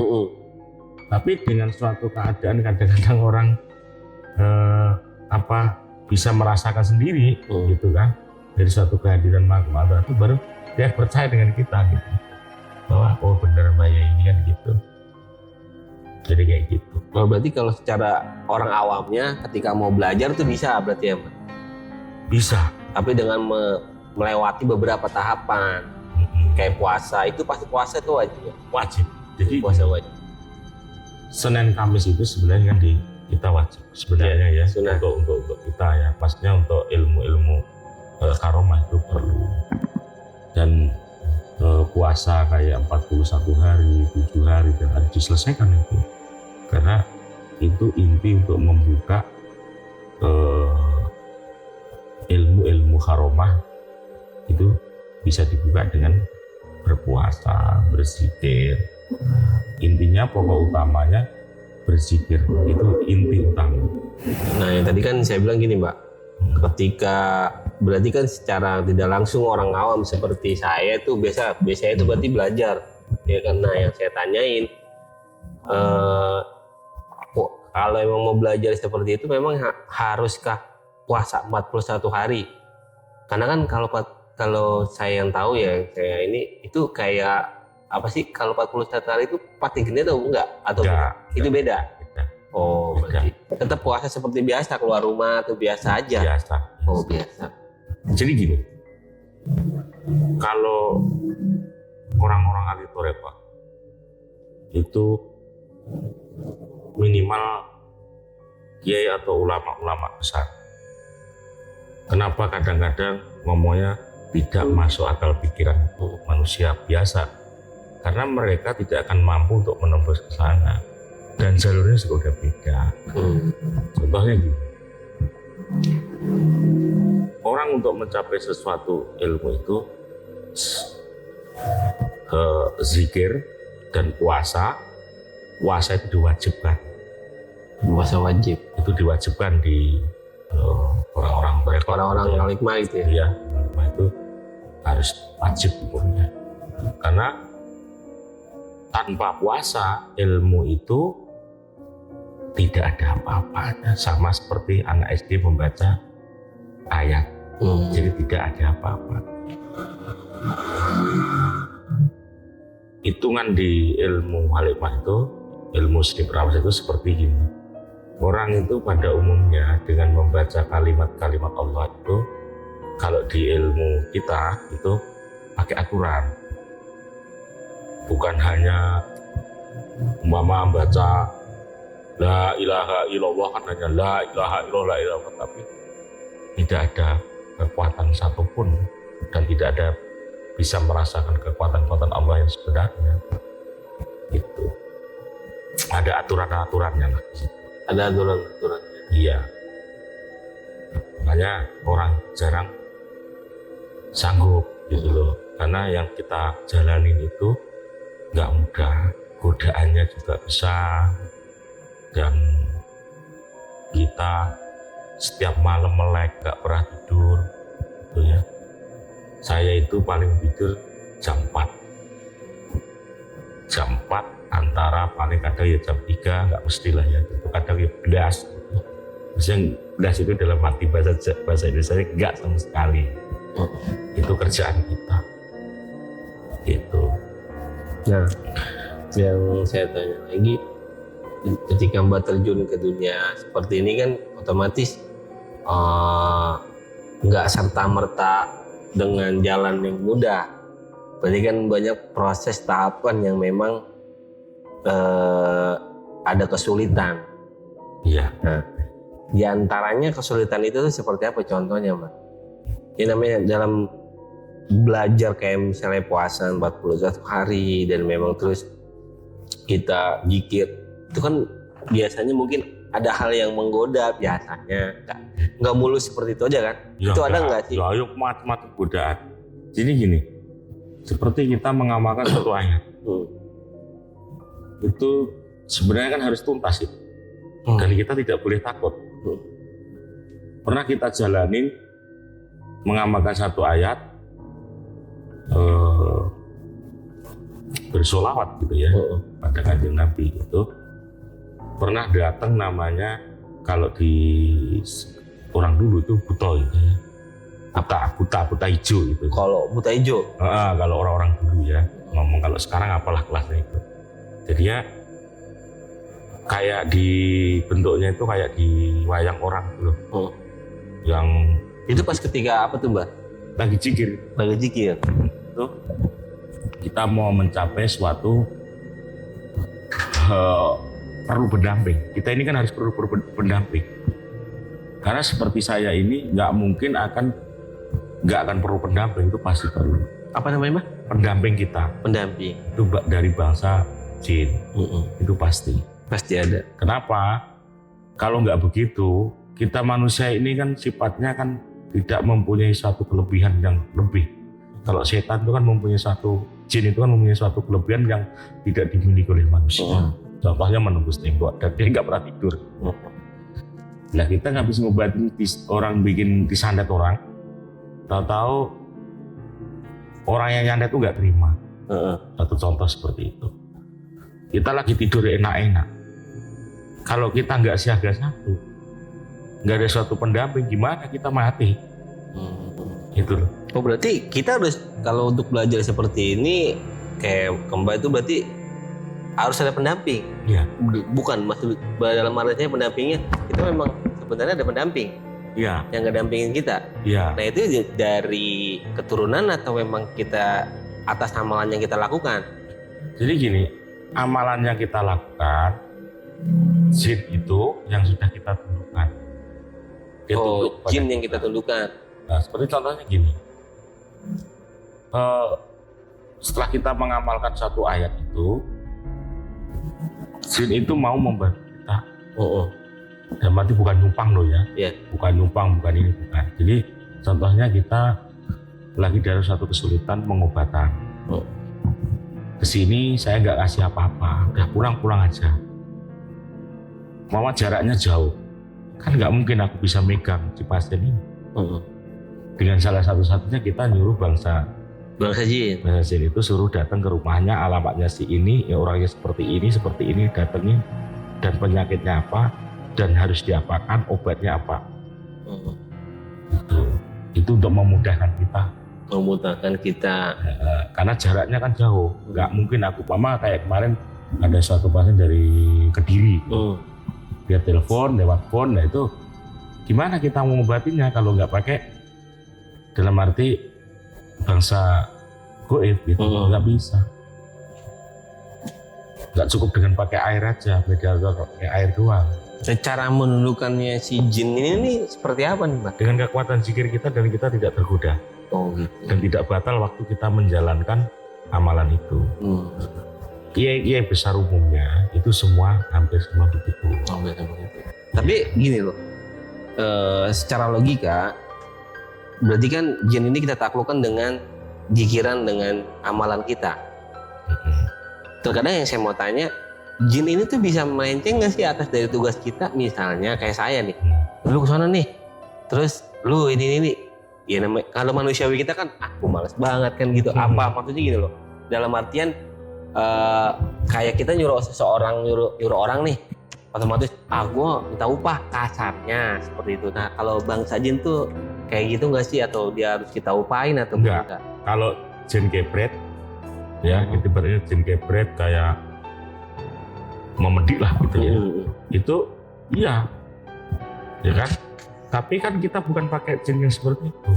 Tapi dengan suatu keadaan kadang-kadang orang bisa merasakan sendiri gitu kan, dari suatu kehadiran makhluk itu baru dia percaya dengan kita gitu, bahwa benar Mbak ini kan gitu. Jadi kayak gitu. Berarti kalau secara orang awamnya ketika mau belajar tuh bisa berarti ya Mbak? Bisa. Tapi dengan melewati beberapa tahapan. Kayak puasa, itu pasti puasa itu wajib ya? Wajib. Jadi puasa wajib. Senin Kamis itu sebenarnya kan kita wajib sebenarnya ya, untuk kita ya. Pastinya untuk ilmu karomah itu perlu. Dan puasa kayak 41 hari, 7 hari dan harus diselesaikan itu. Karena itu inti untuk membuka ilmu karomah itu bisa dibuka dengan berpuasa, berzikir. Intinya pokok utamanya berzikir, itu inti utama. Nah yang tadi kan saya bilang gini Mbak, berarti kan secara tidak langsung orang awam seperti saya itu biasanya itu berarti belajar ya, karena yang saya tanyain kalau emang mau belajar seperti itu memang haruskah puasa 41 hari? Karena kan kalau saya yang tahu ya, saya ini itu kayak apa sih, kalau 41 hari itu pasti gini atau enggak? Atau enggak? Itu beda? Oh, berarti tetap puasa seperti biasa, keluar rumah atau biasa aja? Biasa. Oh, biasa. Jadi gini, kalau orang-orang ahli Torepa itu minimal kiai atau ulama-ulama besar. Kenapa kadang-kadang ngomongnya tidak masuk akal pikiran manusia biasa? Karena mereka tidak akan mampu untuk menembus ke sana. Dan jalurnya juga udah beda. Contohnya gini, orang untuk mencapai sesuatu ilmu itu zikir dan puasa itu diwajibkan. Puasa wajib. Itu diwajibkan di orang-orang mereka. Orang-orang yang hikmah itu ya. Iya, hikmah itu harus wajib hukumnya. Karena tanpa puasa ilmu itu tidak ada apa-apanya, sama seperti anak SD membaca ayat. Jadi tidak ada apa-apa. Hitungan di ilmu hikmah itu, ilmu seni perawas itu seperti ini. Orang itu pada umumnya dengan membaca kalimat-kalimat Allah itu, kalau di ilmu kita itu pakai aturan. Bukan hanya umpama baca la ilaha illallah kan hanya la ilaha illallah, tapi tidak ada kekuatan satupun dan tidak ada bisa merasakan kekuatan-kekuatan Allah yang sebenarnya. Itu ada aturan-aturannya lah di situ. Ada aturan-aturannya. Iya. Makanya orang jarang sanggup gitu loh, karena yang kita jalanin itu nggak mudah, godaannya juga besar, dan kita setiap malam melek, nggak pernah tidur, gitu ya. Saya itu paling tidur jam 4 antara paling kadang ya jam 3, nggak mestilah ya, itu kadang ya 11 gitu. Misalnya 11 itu dalam arti bahasa Indonesia nggak sama sekali. Itu kerjaan kita gitu. Nah, yang saya tanya lagi, ketika Mbak terjun ke dunia seperti ini kan otomatis nggak serta-merta dengan jalan yang mudah. Berarti kan banyak proses tahapan yang memang ada kesulitan. Iya. Nah, di antaranya kesulitan itu tuh seperti apa contohnya, Mbak? Ini namanya dalam belajar kayak misalnya puasa 41 hari dan memang terus kita zikir. Itu kan biasanya mungkin ada hal yang menggoda biasanya. Nggak mulus seperti itu aja kan? Ya, itu ada nggak sih? Ya, ayo macam-macam godaan. Jadi gini, seperti kita mengamalkan satu ayat. Itu sebenarnya kan harus tuntas itu. Dan kita tidak boleh takut. Pernah kita jalanin mengamalkan satu ayat, bersolawat gitu ya pada Kanjeng Nabi itu. Pernah datang namanya, kalau di orang dulu itu buta gitu ya, buta hijau itu. Kalau buta hijau? Kalau orang-orang dulu ya ngomong, kalau sekarang apalah kelasnya itu. Jadi ya kayak di bentuknya itu kayak di wayang orang gitu loh. Yang itu pas ketika apa tuh, Mbak? Lagi zikir. Lagi zikir. Itu kita mau mencapai suatu perlu pendamping. Kita ini kan harus perlu pendamping. Karena seperti saya ini nggak akan perlu pendamping, itu pasti perlu. Apa namanya, Mbak? Pendamping kita. Pendamping. Itu dari bangsa jin. Itu pasti. Pasti ada. Kenapa? Kalau nggak begitu, kita manusia ini kan sifatnya kan tidak mempunyai suatu kelebihan yang lebih. Kalau setan itu kan mempunyai jin itu kan mempunyai suatu kelebihan yang tidak dimiliki oleh manusia. Contohnya menembus tembok, dan dia nggak pernah tidur. Nah, kita nggak bisa ngobatin orang, bikin disandet orang. Tahu-tahu orang yang nyandet itu nggak terima. Satu contoh seperti itu. Kita lagi tidur enak-enak. Kalau kita nggak siaga satu, nggak ada suatu pendamping, gimana kita mati? Itu loh. Oh, berarti kita harus, kalau untuk belajar seperti ini kayak Mbak itu berarti harus ada pendamping. Iya. Bukan maksud dalam artinya pendampingnya kita memang sebenarnya ada pendamping. Iya. Yang ngedampingin kita. Iya. Nah, itu dari keturunan atau memang kita atas amalan yang kita lakukan? Jadi gini, amalan yang kita lakukan, jin itu yang sudah kita tundukkan. Jin yang kita tundukkan. Nah, seperti contohnya gini. Setelah kita mengamalkan satu ayat itu, jin itu mau membantu kita. Dan berarti bukan numpang loh ya. Bukan numpang, bukan ini, bukan. Jadi contohnya kita lagi dalam satu kesulitan pengobatan. kesini saya nggak kasih apa-apa, udah pulang aja. Mama jaraknya jauh, kan nggak mungkin aku bisa megang si pasien ini. Dengan salah satu-satunya kita nyuruh bangsa jin itu suruh datang ke rumahnya, alamatnya si ini, ya orangnya seperti ini, datengin, dan penyakitnya apa, dan harus diapakan, obatnya apa. Itu untuk memudahkan kita. Karena jaraknya kan jauh, nggak mungkin aku, mama kayak kemarin ada suatu pasien dari Kediri. Dia telepon lewat phone, nah itu gimana kita mau mengobatinya kalau nggak pakai, dalam arti bangsa goib gitu, nggak bisa. Nggak cukup dengan pakai air aja, beda pakai air doang. Cara menundukkannya si jin ini nih seperti apa nih, Mbak? Dengan kekuatan zikir kita dan kita tidak tergoda. Gitu. Dan tidak batal waktu kita menjalankan amalan itu. Iya besar umumnya itu semua hampir semua begitu. Tapi gini loh, secara logika berarti kan jin ini kita taklukkan dengan jikiran, dengan amalan kita. Terkadang yang saya mau tanya, jin ini tuh bisa melenceng nggak sih atas dari tugas kita? Misalnya kayak saya nih, lu kesana nih, terus lu ini. Ya namanya, kalau manusiawi kita kan, aku males banget kan gitu. Apa maksudnya gini loh, dalam artian kayak kita nyuruh seseorang, nyuruh orang nih, otomatis gue minta upah, kasarnya seperti itu. Nah kalau bangsa jin tuh kayak gitu nggak sih, atau dia harus kita upahin atau enggak? Kalau jin kepret ya, itu berarti jin kepret kayak memedik lah gitu ya. Itu iya ya kan, tapi kan kita bukan pakai jin yang seperti itu.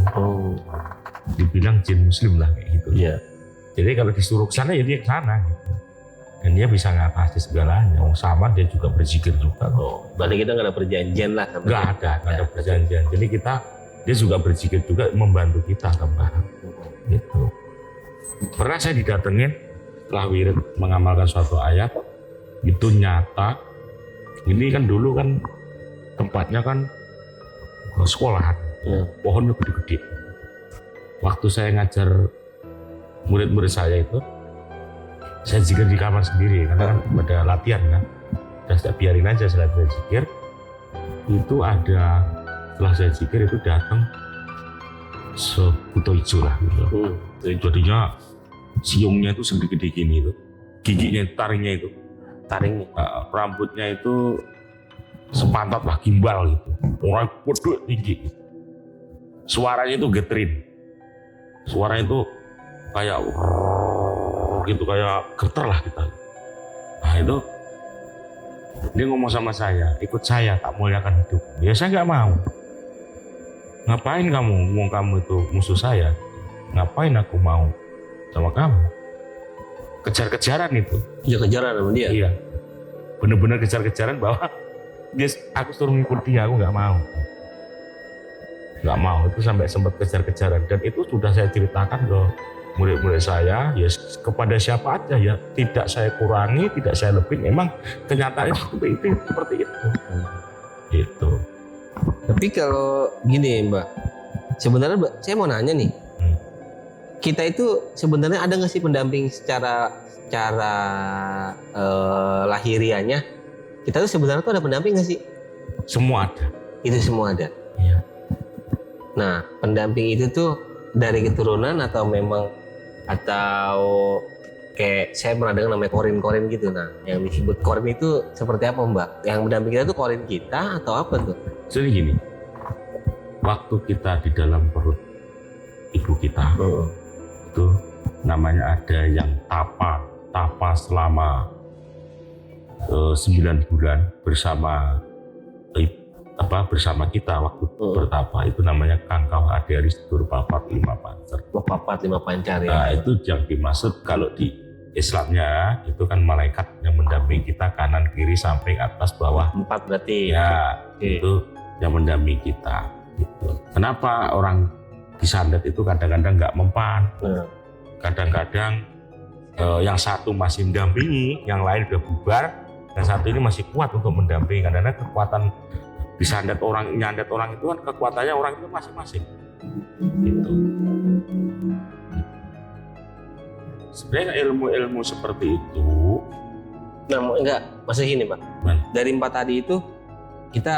Dibilang jin muslim lah kayak gitu. Iya. Jadi kalau disuruh ke sana ya dia ke sana gitu. Dan dia bisa ngatasi segalanya. Sama dia juga berzikir juga. Berarti kita nggak ada perjanjian lah sama dia. Nggak ada perjanjian. Jadi dia juga berzikir juga, membantu kita tambahan. Gitu. Pernah saya didatengin setelah wirid mengamalkan suatu ayat, itu nyata. Ini kan dulu kan tempatnya kan sekolahan, pohonnya gede-gede. Waktu saya ngajar murid-murid saya itu, saya zikir di kamar sendiri karena kan pada latihan kan. Dan saya biarin aja setelah saya zikir, itu ada, setelah saya zikir itu datang sebuto hijau lah gitu. Jadinya siungnya itu segede gini itu, giginya, taringnya, rambutnya itu sepantat lah, gimbal gitu, orang bodoh tinggi gitu. Suaranya itu geterin, suaranya itu kayak gitu, kayak getar lah kita. Nah itu dia ngomong sama saya, ikut saya tak muliakan hidup. Ya saya nggak mau. Ngapain kamu? Ngomong kamu itu musuh saya. Ngapain aku mau sama kamu? Kejar-kejaran itu. Kejar-kejaran sama dia? Iya. Bener-bener kejar-kejaran bahwa aku suruh ngikut dia, aku nggak mau. Nggak mau, itu sampai sempat kejar-kejaran. Dan itu sudah saya ceritakan ke murid-murid saya, ya kepada siapa aja ya, tidak saya kurangi, tidak saya lebih, memang kenyataannya seperti itu. Gitu. Tapi kalau gini Mbak, sebenarnya saya mau nanya nih, kita itu sebenarnya ada nggak sih pendamping secara lahiriahnya? Kita tuh sebenarnya tuh ada pendamping nggak sih? Semua ada. Itu semua ada. Iya. Nah, pendamping itu tuh dari keturunan atau memang, atau kayak saya pernah dengar namanya korin gitu. Nah, yang disebut korin itu seperti apa Mbak? Yang mendamping kita tuh korin kita atau apa tuh? Jadi gini, waktu kita di dalam perut ibu kita, itu namanya ada yang tapa selama 9 bulan bersama kita waktu bertapa, itu namanya kangkau adiaris durpapat 5 pancer. Papat 5 pancar ya. Nah, itu yang dimaksud kalau di Islamnya itu kan malaikat yang mendampingi kita kanan kiri samping atas bawah. 4 berarti. Ya, itu yang mendampingi kita. Gitu. Kenapa orang disandet itu kadang-kadang nggak mempan? Kadang-kadang yang satu masih mendampingi, yang lain udah bubar, dan satu ini masih kuat untuk mendampingi. Karena kekuatan disandet orang, nyandet orang itu kan kekuatannya orang itu masing-masing. Gitu. Sebenarnya ilmu-ilmu seperti itu. Nah, enggak, maksudnya gini Pak. Nah. Dari 4 tadi itu kita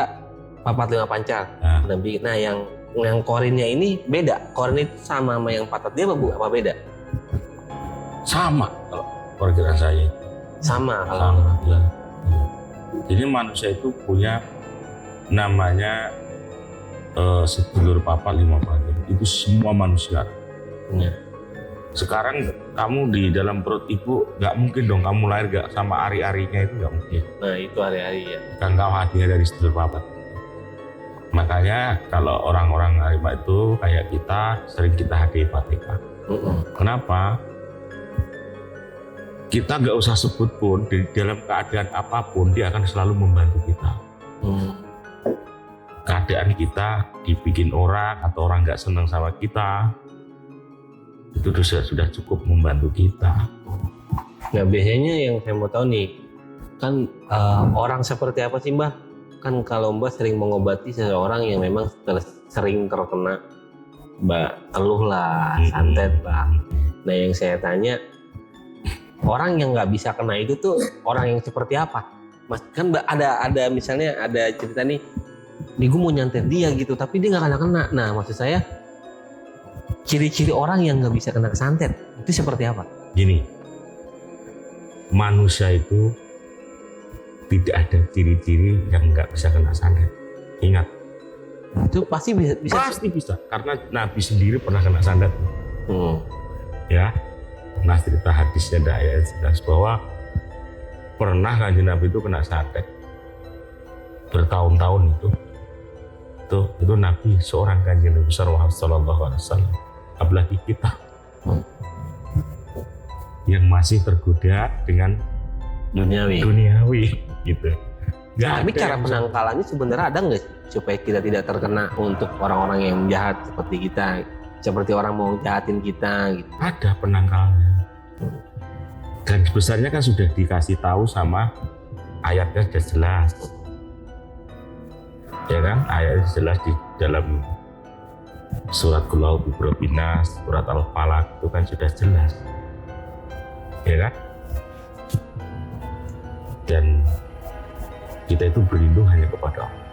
4, 5 pancar. Nah, yang korinnya ini beda. Korin itu sama yang 4 tadi apa beda? Sama kalau perkiraan saya. Sama kalau. Sama, ya. Jadi manusia itu punya namanya sedulur papat 5 pancar. Itu semua manusia. Ya. Sekarang kamu di dalam perut ibu, nggak mungkin dong kamu lahir nggak sama ari-arinya, itu nggak mungkin. Nah, itu hari-hari ya. Kan kau hadiah dari sedulur papat. Makanya kalau orang-orang harimau itu kayak kita sering kita hadiah Fatihah. Kenapa? Kita nggak usah sebut pun, di dalam keadaan apapun dia akan selalu membantu kita. Keadaan kita dibikin orang atau orang nggak senang sama kita, itu sudah cukup membantu kita. Nah, biasanya yang saya mau tahu nih, kan orang seperti apa sih Mbah? Kan kalau Mbah sering mengobati seseorang yang memang sering terkena teluh lah, santet lah. Nah, yang saya tanya, orang yang nggak bisa kena itu tuh orang yang seperti apa? Mas, kan ada misalnya ada cerita nih gue mau nyantet dia gitu, tapi dia nggak kena. Nah, maksud saya ciri-ciri orang yang nggak bisa kena santet itu seperti apa? Gini, manusia itu tidak ada ciri-ciri yang nggak bisa kena santet. Ingat, itu pasti bisa. Pasti bisa, karena Nabi sendiri pernah kena santet. Ya. Nah, cerita hadisnya ada ayat jelas bahwa pernah Kanjeng Nabi itu kena santet bertahun-tahun itu Nabi, seorang Kanjeng Nabi besar Muhammad sallallahu alaihi wasallam, apalagi kita yang masih tergoda dengan duniawi gitu. Tapi cara penangkalannya sebenarnya ada nggak sih supaya kita tidak terkena untuk orang-orang yang jahat seperti kita? Seperti orang mau jahatin kita gitu. Ada penangkalnya. Garis besarnya kan sudah dikasih tahu sama ayatnya, sudah jelas. Ya kan? Ayatnya jelas di dalam surat Qul A'udzu Birabbin Nas, surat Al-Falaq itu kan sudah jelas. Ya kan? Dan kita itu berlindung hanya kepada Allah.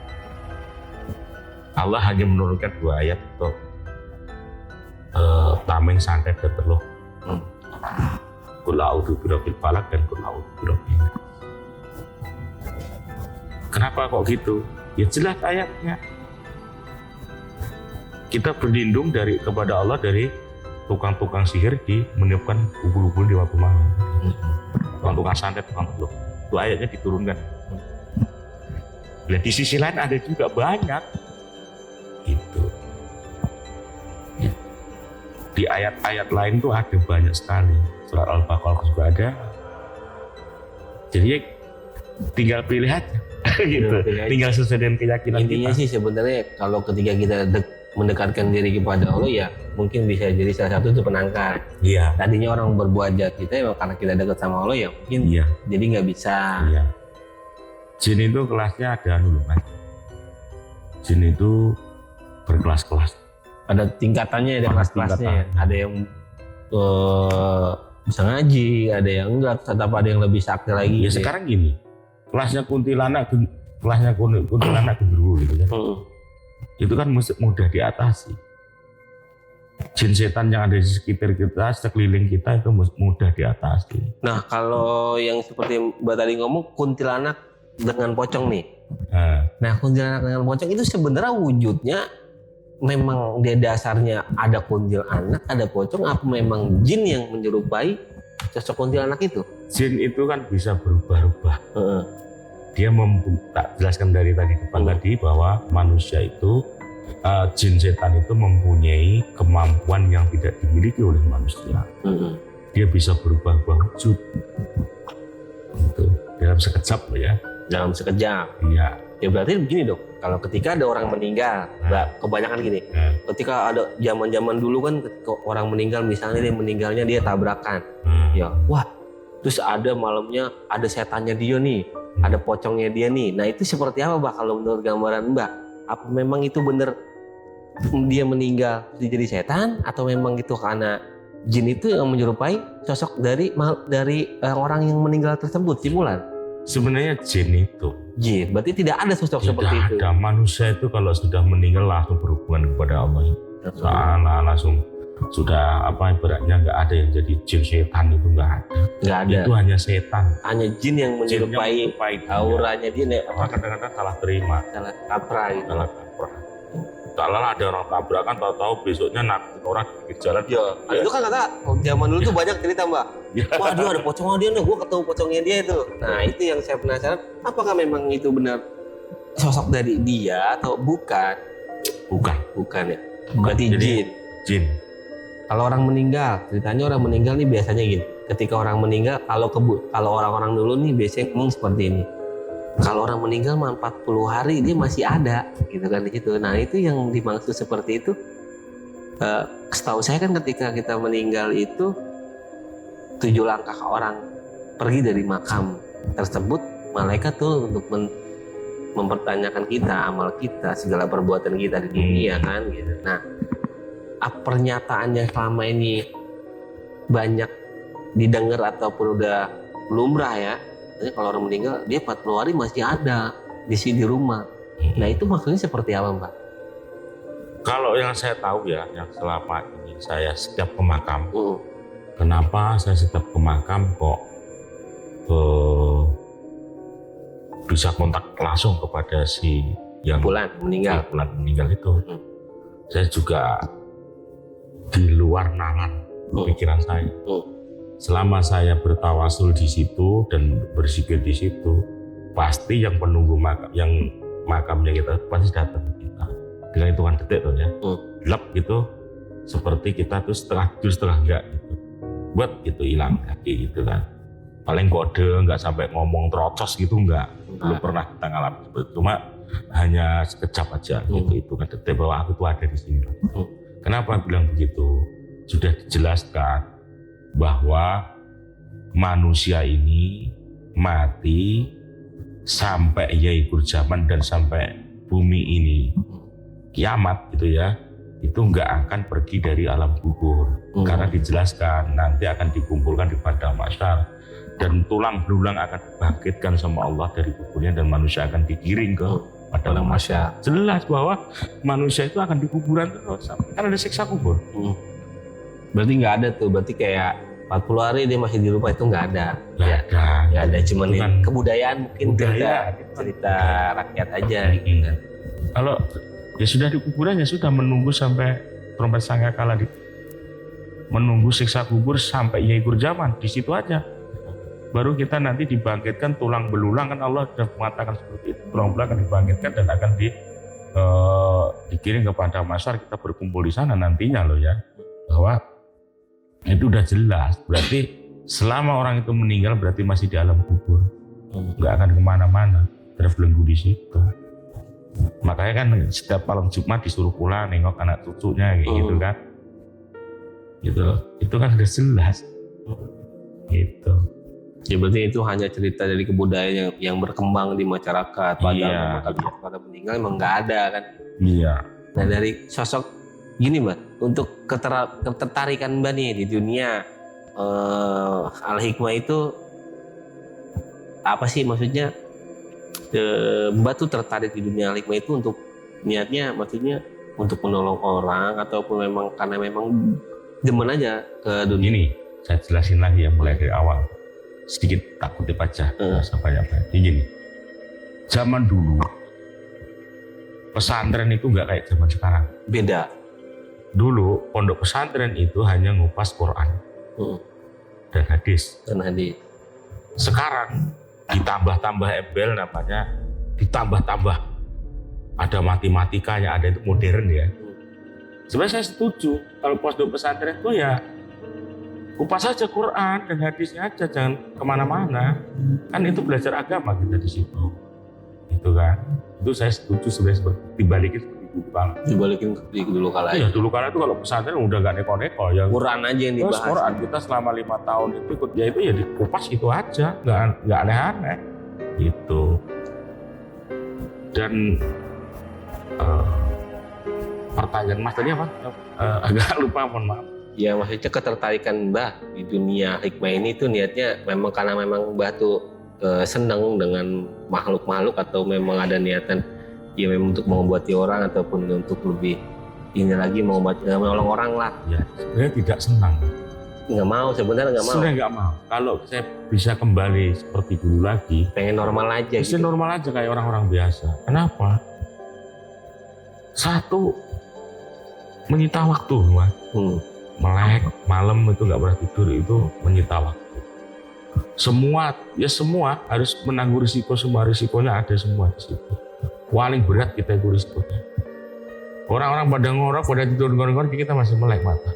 Allah hanya menurunkan 2 ayat untuk tameng santet dan teluh. Qul a'udzu birabbil falaq dan qul a'udzu birabbin nas. Kenapa kok gitu? Ya jelas ayatnya. Kita berlindung kepada Allah dari tukang-tukang sihir meniupkan ubul-ubul di waktu malam. Tukang-tukang santet, tukang teluh. Itu ayatnya diturunkan. Nah, di sisi lain ada juga banyak. Gitu. Di ayat-ayat lain tuh ada banyak sekali. Surat Al-Baqarah juga ada. Jadi tinggal pilih aja. Gitu. Tinggal sesuai dengan keyakinan intinya kita. Sih sebenarnya kalau ketika kita mendekatkan diri kepada Allah, ya mungkin bisa jadi salah satu itu penangkal. Iya. Tadinya orang berbuat jahat kita ya karena kita dekat sama Allah, ya mungkin jadi nggak bisa. Iya. Jin itu kelasnya ada dulu kan. Jin itu berkelas-kelas. Ada tingkatannya, ada kelas-kelasnya. Ada yang bisa ngaji, ada yang enggak, tetap ada yang lebih sakti lagi. Ya sekarang gini, kelasnya kuntilanak genderuwo gitu kan. Itu kan mudah diatasi. Jin setan yang ada di sekitar kita, sekeliling kita itu mudah diatasi. Nah, kalau yang seperti Mbak tadi ngomong kuntilanak dengan pocong nih. Nah, kuntilanak dengan pocong itu sebenarnya wujudnya memang dia dasarnya ada kuntilanak, ada pocong, apa memang jin yang menyerupai sosok kuntilanak itu? Jin itu kan bisa berubah-ubah. Dia tak jelaskan dari tadi depan tadi bahwa manusia itu jin setan itu mempunyai kemampuan yang tidak dimiliki oleh manusia. Dia bisa berubah-ubah wujud. Itu dalam sekejap loh ya. Dalam sekejap. Iya. Ya berarti begini dong. Kalau ketika ada orang meninggal, kebanyakan gini. Ketika ada zaman-zaman dulu kan, ketika orang meninggal, misalnya dia meninggalnya dia tabrakan. Ya, wah. Terus ada malamnya ada setannya dia nih, ada pocongnya dia nih. Nah itu seperti apa Mbak kalau menurut gambaran Mbak? Apa memang itu benar dia meninggal jadi setan, atau memang itu karena jin itu yang menyerupai sosok dari orang yang meninggal tersebut, simulan. Sebenarnya jin itu. Jin, berarti tidak ada sosok seperti itu. Tidak ada. Manusia itu kalau sudah meninggal langsung berhubungan kepada Allah. Soalnya langsung sudah ibaratnya nggak ada yang jadi jin setan itu nggak ada. Nggak ada. Itu hanya setan. Hanya jin yang menyerupai auranya dia. Kadang-kadang salah terima. Salah kaprah gitu. Salah kaprah. Salah ada orang tabrakan, tahu-tahu besoknya nakutin orang di jalan. Ya, itu kan kata zaman dulu tuh banyak cerita mbak. Waduh ada pocongnya dia nih, gue ketemu pocongnya dia itu. Nah itu yang saya penasaran, apakah memang itu benar sosok dari dia atau bukan? Bukan ya. Berarti jin. Kalau orang meninggal, ceritanya orang meninggal nih biasanya gini. Ketika orang meninggal, kalau orang-orang dulu nih biasanya ngomong seperti ini. Kalau orang meninggal 40 hari dia masih ada, gitu kan di situ. Nah itu yang dimaksud seperti itu. Setahu saya kan ketika kita meninggal itu 7 langkah orang pergi dari makam tersebut, malaikat tuh untuk mempertanyakan kita, amal kita, segala perbuatan kita di dunia kan gitu. Nah, pernyataannya selama ini banyak didengar ataupun udah lumrah ya. Jadi kalau orang meninggal dia 40 hari masih ada di rumah. Nah, itu maksudnya seperti apa, Mbak? Kalau yang saya tahu ya, yang selama ini saya setiap ke makam. Kenapa saya setiap ke makam kok bisa kontak langsung kepada si yang bulan meninggal itu. Saya juga di luar nalar pikiran saya. Selama saya bertawasul di situ dan berzikir di situ, pasti yang penunggu yang makamnya kita pasti datang ke kita. Dengan hitungan detik tuh ya, gelap gitu, seperti kita tuh setengah enggak gitu. Buat gitu hilang kaki gitu kan. Paling kode nggak sampai ngomong terocos gitu enggak. Belum pernah kita ngalamin seperti itu. Cuma hanya sekejap aja gitu, hitungan detik bahwa aku tuh ada di sini. Kenapa bilang begitu? Sudah dijelaskan bahwa manusia ini mati sampai akhir zaman dan sampai bumi ini kiamat gitu ya, itu nggak akan pergi dari alam kubur karena dijelaskan nanti akan dikumpulkan di padang mahsyar dan tulang belulang akan dibangkitkan sama Allah dari kuburnya dan manusia akan digiring ke padang mahsyar. Jelas bahwa manusia itu akan di kuburan terus kan ada siksa kubur. Berarti nggak ada tuh, berarti kayak 40 hari dia masih di rumah itu nggak ada. Nggak ada, cuman kebudayaan mungkin cerita rakyat aja gitu kan. Kalau ya sudah di kuburan ya sudah menunggu sampai trompet sangkakala menunggu siksa kubur sampai akhir zaman di situ aja. Baru kita nanti dibangkitkan tulang belulang kan Allah sudah mengatakan seperti itu. Tulang belulang akan dibangkitkan dan akan dikirim kepada masyarakat, kita berkumpul di sana nantinya loh ya. Bahwa itu udah jelas, berarti selama orang itu meninggal berarti masih di alam kubur, nggak akan kemana-mana, terbelenggu di situ. Makanya kan setiap malam Jumat disuruh pulang nengok anak cucunya kayak gitu kan, gitu, itu kan udah jelas, gitu. Ya berarti itu hanya cerita dari kebudayaan yang berkembang di masyarakat. Padahal pada meninggal emang nggak ada kan. Iya. Nah dari sosok gini Mbak, untuk ketertarikan Mbak nih di dunia Al-Hikmah itu apa sih maksudnya? Mbak tuh tertarik di dunia Al-Hikmah itu untuk niatnya maksudnya untuk menolong orang ataupun memang karena memang demen aja ke dunia? Ini saya jelasin lagi ya mulai dari awal, sedikit tak kutip aja sampai gini. Zaman dulu pesantren itu nggak kayak zaman sekarang. Beda. Dulu pondok pesantren itu hanya ngupas Quran dan hadis. Sekarang ditambah-tambah embel namanya, ditambah-tambah ada matematikanya, ada itu modern ya. Sebenarnya saya setuju kalau pondok pesantren itu ya kupas saja Quran dan hadisnya aja, jangan kemana-mana. Kan itu belajar agama kita di situ, gitu kan. Itu saya setuju sebenarnya dibalikin dibalikin dulu kala ya. Dulu kala itu kalau pesantren udah nggak neko-neko ya, Quran aja yang dibahas. Quran kita selama 5 tahun itu ikut ya, itu ya dikupas itu aja, nggak aneh-aneh gitu. Dan pertanyaan Mas tadi apa? Agak lupa, mohon maaf. Ya maksudnya ketertarikan Mbah di dunia hikmah ini tuh niatnya memang karena memang Mbah tuh senang dengan makhluk-makhluk atau memang ada niatan ya memang untuk mengobati orang ataupun untuk lebih ini lagi menolong orang lah. Ya, sebenarnya tidak senang. Nggak mau, sebenarnya nggak mau. Sebenarnya nggak mau. Kalau saya bisa kembali seperti dulu lagi, Pengen normal aja bisa gitu. normal aja kayak orang-orang biasa. Kenapa? Satu, menyita waktu, Mas. Melek, malam itu nggak pernah tidur, itu menyita waktu. Semua harus menanggung risiko, semua risikonya ada semua di situ. Paling berat kita itu risikonya. Orang-orang pada ngorok, pada tidur-ngorok, kita masih melek mata.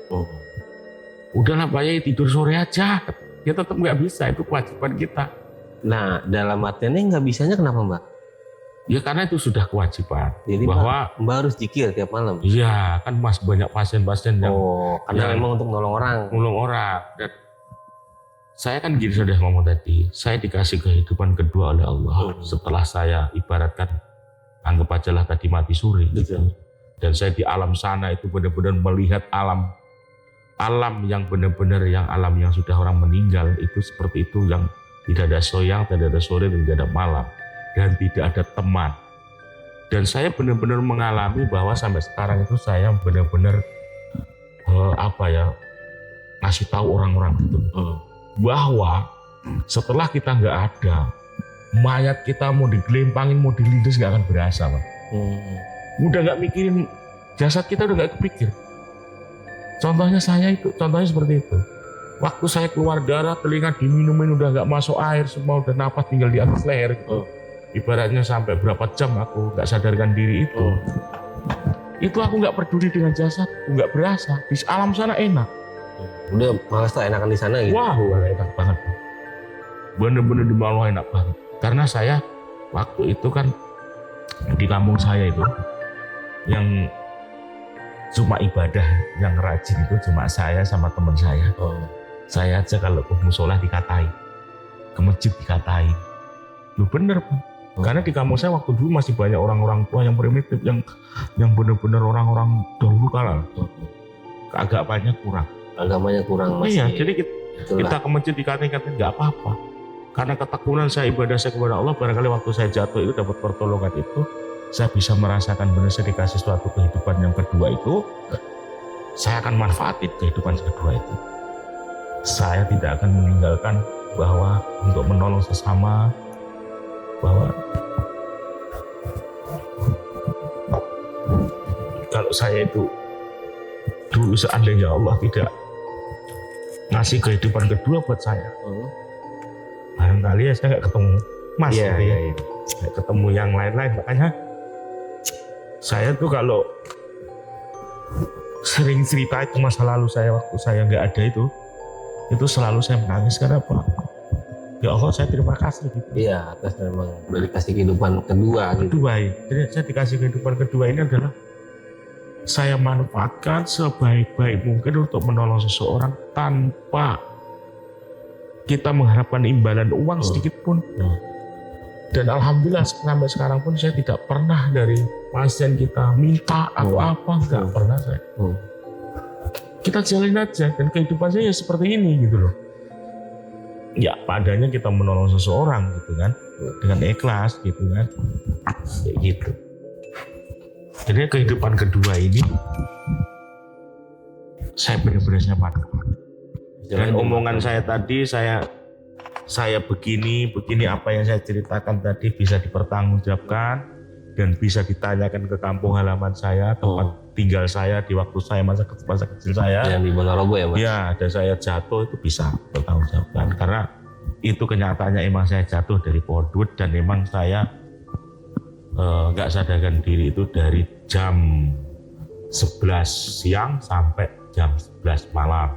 Udahlah Pak Yai, tidur sore aja. Ya tetap nggak bisa, itu kewajiban kita. Nah, dalam artiannya nggak bisanya kenapa Mbak? Ya karena itu sudah kewajiban. Jadi bahwa Mbak harus zikir tiap malam. iya, kan masih banyak pasien-pasien yang karena memang untuk nolong orang. Dan saya kan gini sudah ngomong tadi, saya dikasih kehidupan kedua oleh Allah. Setelah saya ibaratkan, anggap aja lah tadi mati suri. Gitu. Dan saya di alam sana itu benar-benar melihat alam yang benar-benar alam yang sudah orang meninggal itu seperti itu, yang tidak ada siang, tidak ada sore, dan tidak ada malam, dan tidak ada teman. Dan saya benar-benar mengalami bahwa sampai sekarang itu saya benar-benar ngasih tahu orang-orang itu bahwa setelah kita nggak ada, mayat kita mau digelempangin, mau dilindas nggak akan berasa, Pak. Udah nggak mikirin jasad kita, udah nggak kepikir. Contohnya seperti itu. Waktu saya keluar darah, telinga diminumin udah nggak masuk air, semua udah napas tinggal di atas leher. Ibaratnya sampai berapa jam aku nggak sadarkan diri itu. Itu aku nggak peduli dengan jasad, nggak berasa. Di alam sana enak. Udah malas tak enakan di sana gitu. Wah, enak banget. Bener-bener di bawah enak banget. Karena saya waktu itu kan di kampung saya itu yang cuma ibadah yang rajin itu cuma saya sama teman saya. Saya aja kalau ke musola dikatain, ke masjid dikatain. Lu bener Pak. Karena di kampung saya waktu dulu masih banyak orang-orang tua yang primitif, yang bener-bener orang-orang dahulu kala. Keagamannya kurang. Agamanya kurang masih. Iya, jadi kita ke masjid dikatain nggak apa-apa. Karena ketekunan saya, ibadah saya kepada Allah, barangkali waktu saya jatuh itu dapat pertolongan itu, saya bisa merasakan benar saya dikasih suatu kehidupan yang kedua itu, saya akan manfaatin kehidupan kedua itu. Saya tidak akan meninggalkan bahwa untuk menolong sesama, bahwa kalau saya itu dulu seandainya Allah tidak ngasih kehidupan kedua buat saya, barangkali saya nggak ketemu Mas, nggak ketemu yang lain-lain. Makanya saya tuh kalau sering cerita itu masa lalu saya waktu saya nggak ada itu selalu saya menangis. Karena apa? Ya Allah, saya terima kasih gitu. Iya, atas memang udah dikasih kehidupan kedua gitu. Jadi saya dikasih kehidupan kedua ini adalah saya manfaatkan sebaik-baik mungkin untuk menolong seseorang tanpa kita mengharapkan imbalan uang sedikit pun. Dan alhamdulillah sampai sekarang pun saya tidak pernah dari pasien kita minta atau apa, nggak pernah saya. Kita jalin aja, dan kehidupan saya ya seperti ini gitu loh. Ya padanya kita menolong seseorang gitu kan, dengan ikhlas gitu kan, kayak gitu. Jadi kehidupan kedua ini saya benar-benar nyaman. Dan omongan saya tadi, saya begini apa yang saya ceritakan tadi bisa dipertanggungjawabkan dan bisa ditanyakan ke kampung halaman saya, tempat tinggal saya di waktu saya masa kecil saya. Yang di Ponorogo ya Mas? Ya, dan saya jatuh itu bisa bertanggungjawabkan karena itu kenyataannya emang saya jatuh dari pohon dut dan emang saya nggak sadarkan diri itu dari jam 11 siang sampai jam 11 malam.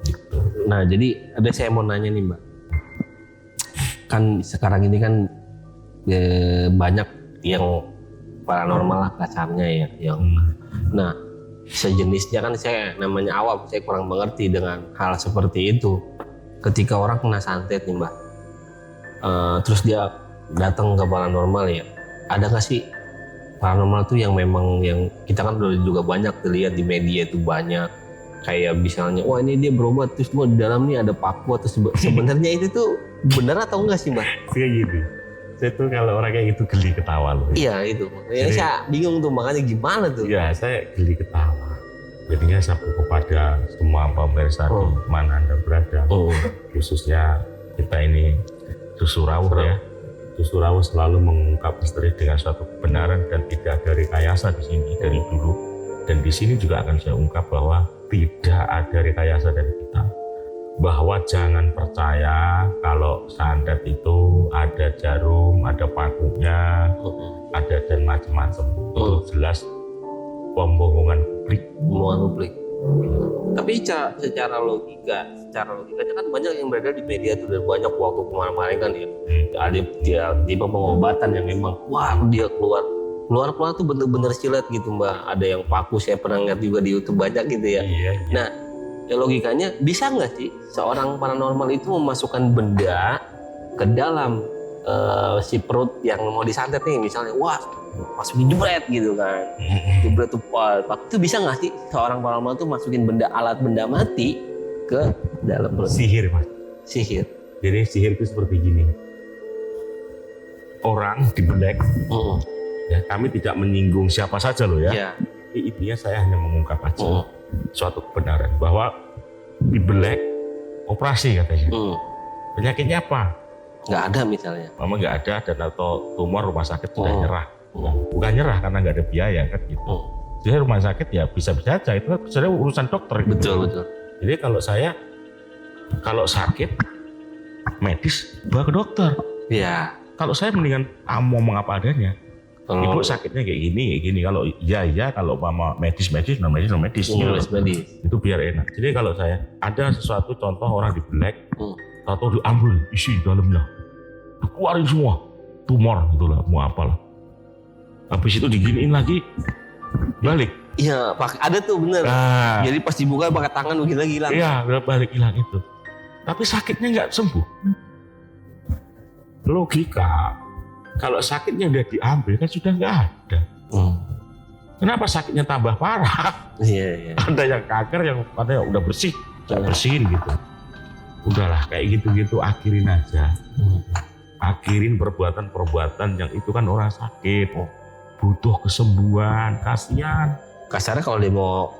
Gitu. Nah jadi ada saya mau nanya nih Mbak, kan sekarang ini kan banyak yang paranormal lah kasarnya ya, yang nah sejenisnya kan saya namanya awam, saya kurang mengerti dengan hal seperti itu. Ketika orang kena santet nih Mbak, terus dia datang ke paranormal ya, ada nggak sih paranormal tuh yang memang yang kita kan udah juga banyak terlihat di media itu banyak kayak misalnya, wah ini dia berobat terus di dalam nih ada paku atau sebenarnya itu tuh benar atau enggak sih Mbak? Kayak gini. Saya tuh kalau orang kayak gitu geli ketawa loh. Iya itu. Ya, saya bingung tuh makanya gimana tuh? Iya, saya geli ketawa. Jadinya saya kepada semua pemirsa di mana Anda berada, khususnya kita ini Susu Rawuh ya. Susu Rawuh selalu mengungkap misteri dengan suatu kebenaran dan tidak ada rekayasa di sini dari dulu. Dan di sini juga akan saya ungkap bahwa tidak ada rekayasa dari kita. Bahwa jangan percaya kalau santet itu ada jarum, ada pakunya, ada dan macam-macam. Itu jelas pembohongan publik. Tapi secara logikanya kan banyak yang berada di media itu dan banyak waktu kemarin kan ya. Ada dia pengobatan yang memang wah dia keluar tuh bener-bener silat gitu Mbak. Ada yang paku, saya pernah lihat juga di YouTube banyak gitu ya. Iya. Nah, ya logikanya bisa nggak sih seorang paranormal itu memasukkan benda ke dalam si perut yang mau disantet nih, misalnya wah masukin jebret gitu kan. Jebret tuh paku itu bisa nggak sih seorang paranormal tuh masukin alat benda mati ke dalam perut? Sihir Mas. Sihir. Jadi sihir itu seperti gini. Orang dibelek. Ya, kami tidak menyinggung siapa saja loh ya. Iya. Intinya saya hanya mengungkap aja suatu kebenaran bahwa dibelek operasi katanya. Penyakitnya apa? Nggak ada misalnya. Mama nggak ada dan atau tumor rumah sakit sudah nyerah. Bukan nyerah karena nggak ada biaya kan gitu. Jadi rumah sakit ya bisa-bisa aja itu kan sebenarnya urusan dokter. Betul. Jadi kalau sakit medis bawa ke dokter. Iya. Kalau saya mendingan ngomong apa adanya. Ibu sakitnya kayak gini. Kalau iya, kalau mama medis. Itu biar enak. Jadi kalau saya ada sesuatu contoh orang dibelek, atau diambil isi dalamnya, dikeluarin semua, tumor gitulah, mau apalah. Habis itu diginiin lagi, balik. Iya, ada tuh bener. Nah, jadi pas dibuka pakai tangan begitu lagi hilang. Iya, balik hilang itu. Tapi sakitnya nggak sembuh. Logika. Kalau sakitnya udah diambil kan sudah nggak ada. Kenapa sakitnya tambah parah? Iya. Ada yang kanker, yang katanya udah bersih, saya bersihin gitu. Udahlah kayak gitu-gitu akhirin aja. Akhirin perbuatan-perbuatan yang itu kan orang sakit, butuh kesembuhan, kasihan. Kasarnya kalau dia mau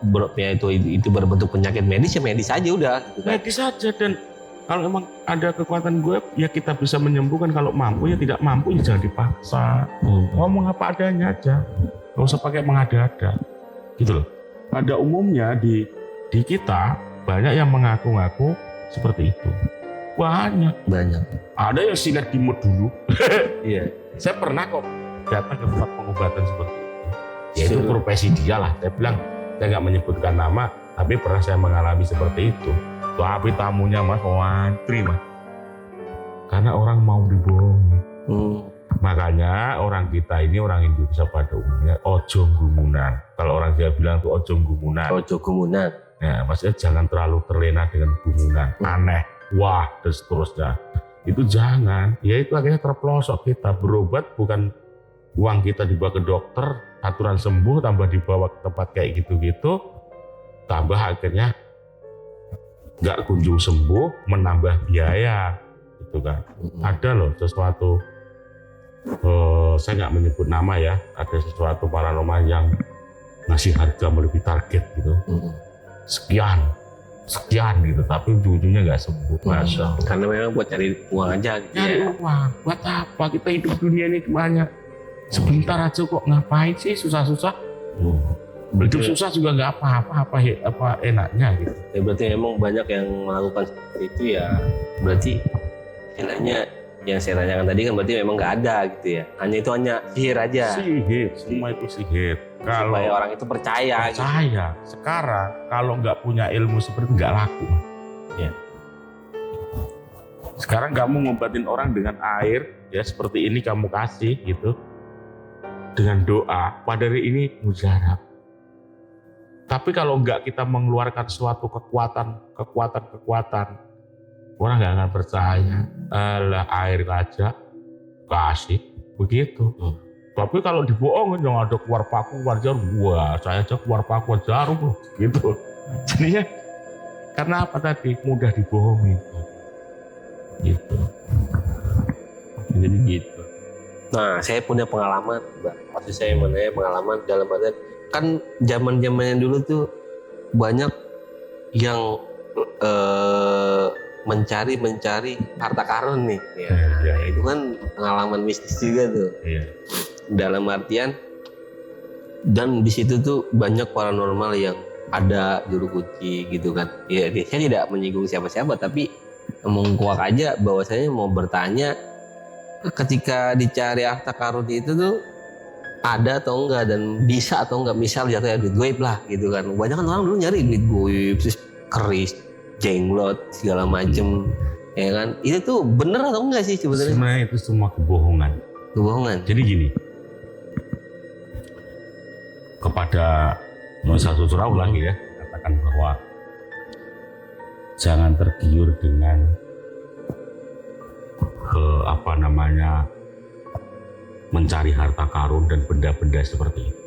itu berbentuk penyakit medis ya medis aja udah. Gitu kan? Medis aja dan kalau emang ada kekuatan gue, ya kita bisa menyembuhkan. Kalau mampu ya tidak mampu ya jangan dipaksa. Ngomong apa adanya aja, nggak usah pakai mengada-ada, gitu loh. Pada umumnya di kita banyak yang mengaku-ngaku seperti itu. Banyak. Ada yang silat dimut dulu. Iya. Saya pernah kok datang ke tempat pengobatan seperti itu. Ya itu profesi dia lah. Saya bilang saya nggak menyebutkan nama, tapi pernah saya mengalami seperti itu. Tapi tamunya Mas antri Mas, karena orang mau dibohongi. Makanya orang kita ini orang Indonesia pada umumnya ojo gumunan. Kalau orang Jawa bilang tuh ojo gumunan. Ya maksudnya jangan terlalu terlena dengan gumunan, aneh, wah dan seterusnya. Itu jangan. Ya itu akhirnya terpelosok kita. Berobat bukan uang kita dibawa ke dokter, aturan sembuh tambah dibawa ke tempat kayak gitu-gitu, tambah akhirnya nggak kunjung sembuh, menambah biaya, gitu kan. Ada loh sesuatu, saya nggak menyebut nama ya, ada sesuatu paranormal yang ngasih harga melebihi target gitu, sekian gitu, tapi ujung-ujungnya nggak sembuh. Masya Allah. Karena memang buat cari uang aja gitu. Cari uang, buat apa kita hidup dunia ini banyak, sebentar aja kok, ngapain sih susah-susah? Hidup susah juga nggak apa enaknya gitu. Ya berarti memang banyak yang melakukan seperti itu ya. Berarti istilahnya yang saya tanyakan tadi kan berarti memang nggak ada gitu ya. Hanya sihir aja. Sihir, semua itu sihir. Supaya orang itu percaya. Gitu. Sekarang kalau nggak punya ilmu seperti itu nggak laku. Ya. Sekarang kamu ngobatin orang dengan air ya seperti ini kamu kasih gitu. Dengan doa, pada hari ini mujarab. Tapi kalau enggak kita mengeluarkan suatu kekuatan, orang nggak akan percaya. Alah air aja kasih begitu. Tapi kalau dibohongin yang ada keluar paku, keluar jarum, wah saya aja keluar paku, jarum loh, gitu. Jadinya karena apa tadi? Mudah dibohongi. Gitu. Jadi gitu. Nah, saya punya pengalaman, Mbak. Maksud saya mana pengalaman dalam artian kan zaman-zamannya dulu tuh banyak yang mencari harta karun nih. Ya. Itu kan pengalaman mistis juga tuh. Iya. Dalam artian dan di situ tuh banyak paranormal yang ada juru kunci gitu kan. Ya, saya tidak menyinggung siapa-siapa tapi mengkuak aja bahwasanya mau bertanya ketika dicari harta karun itu tuh ada atau enggak dan bisa atau enggak, misal jatuhnya duit goib lah gitu kan. Banyak kan orang dulu nyari duit goib, terus keris, jenglot segala macem, ya kan. Itu tuh bener atau enggak sih sebenarnya? Sebenarnya itu semua kebohongan. Jadi gini, kepada Nusa Surau lagi ya, katakan bahwa jangan tergiur dengan mencari harta karun dan benda-benda seperti itu.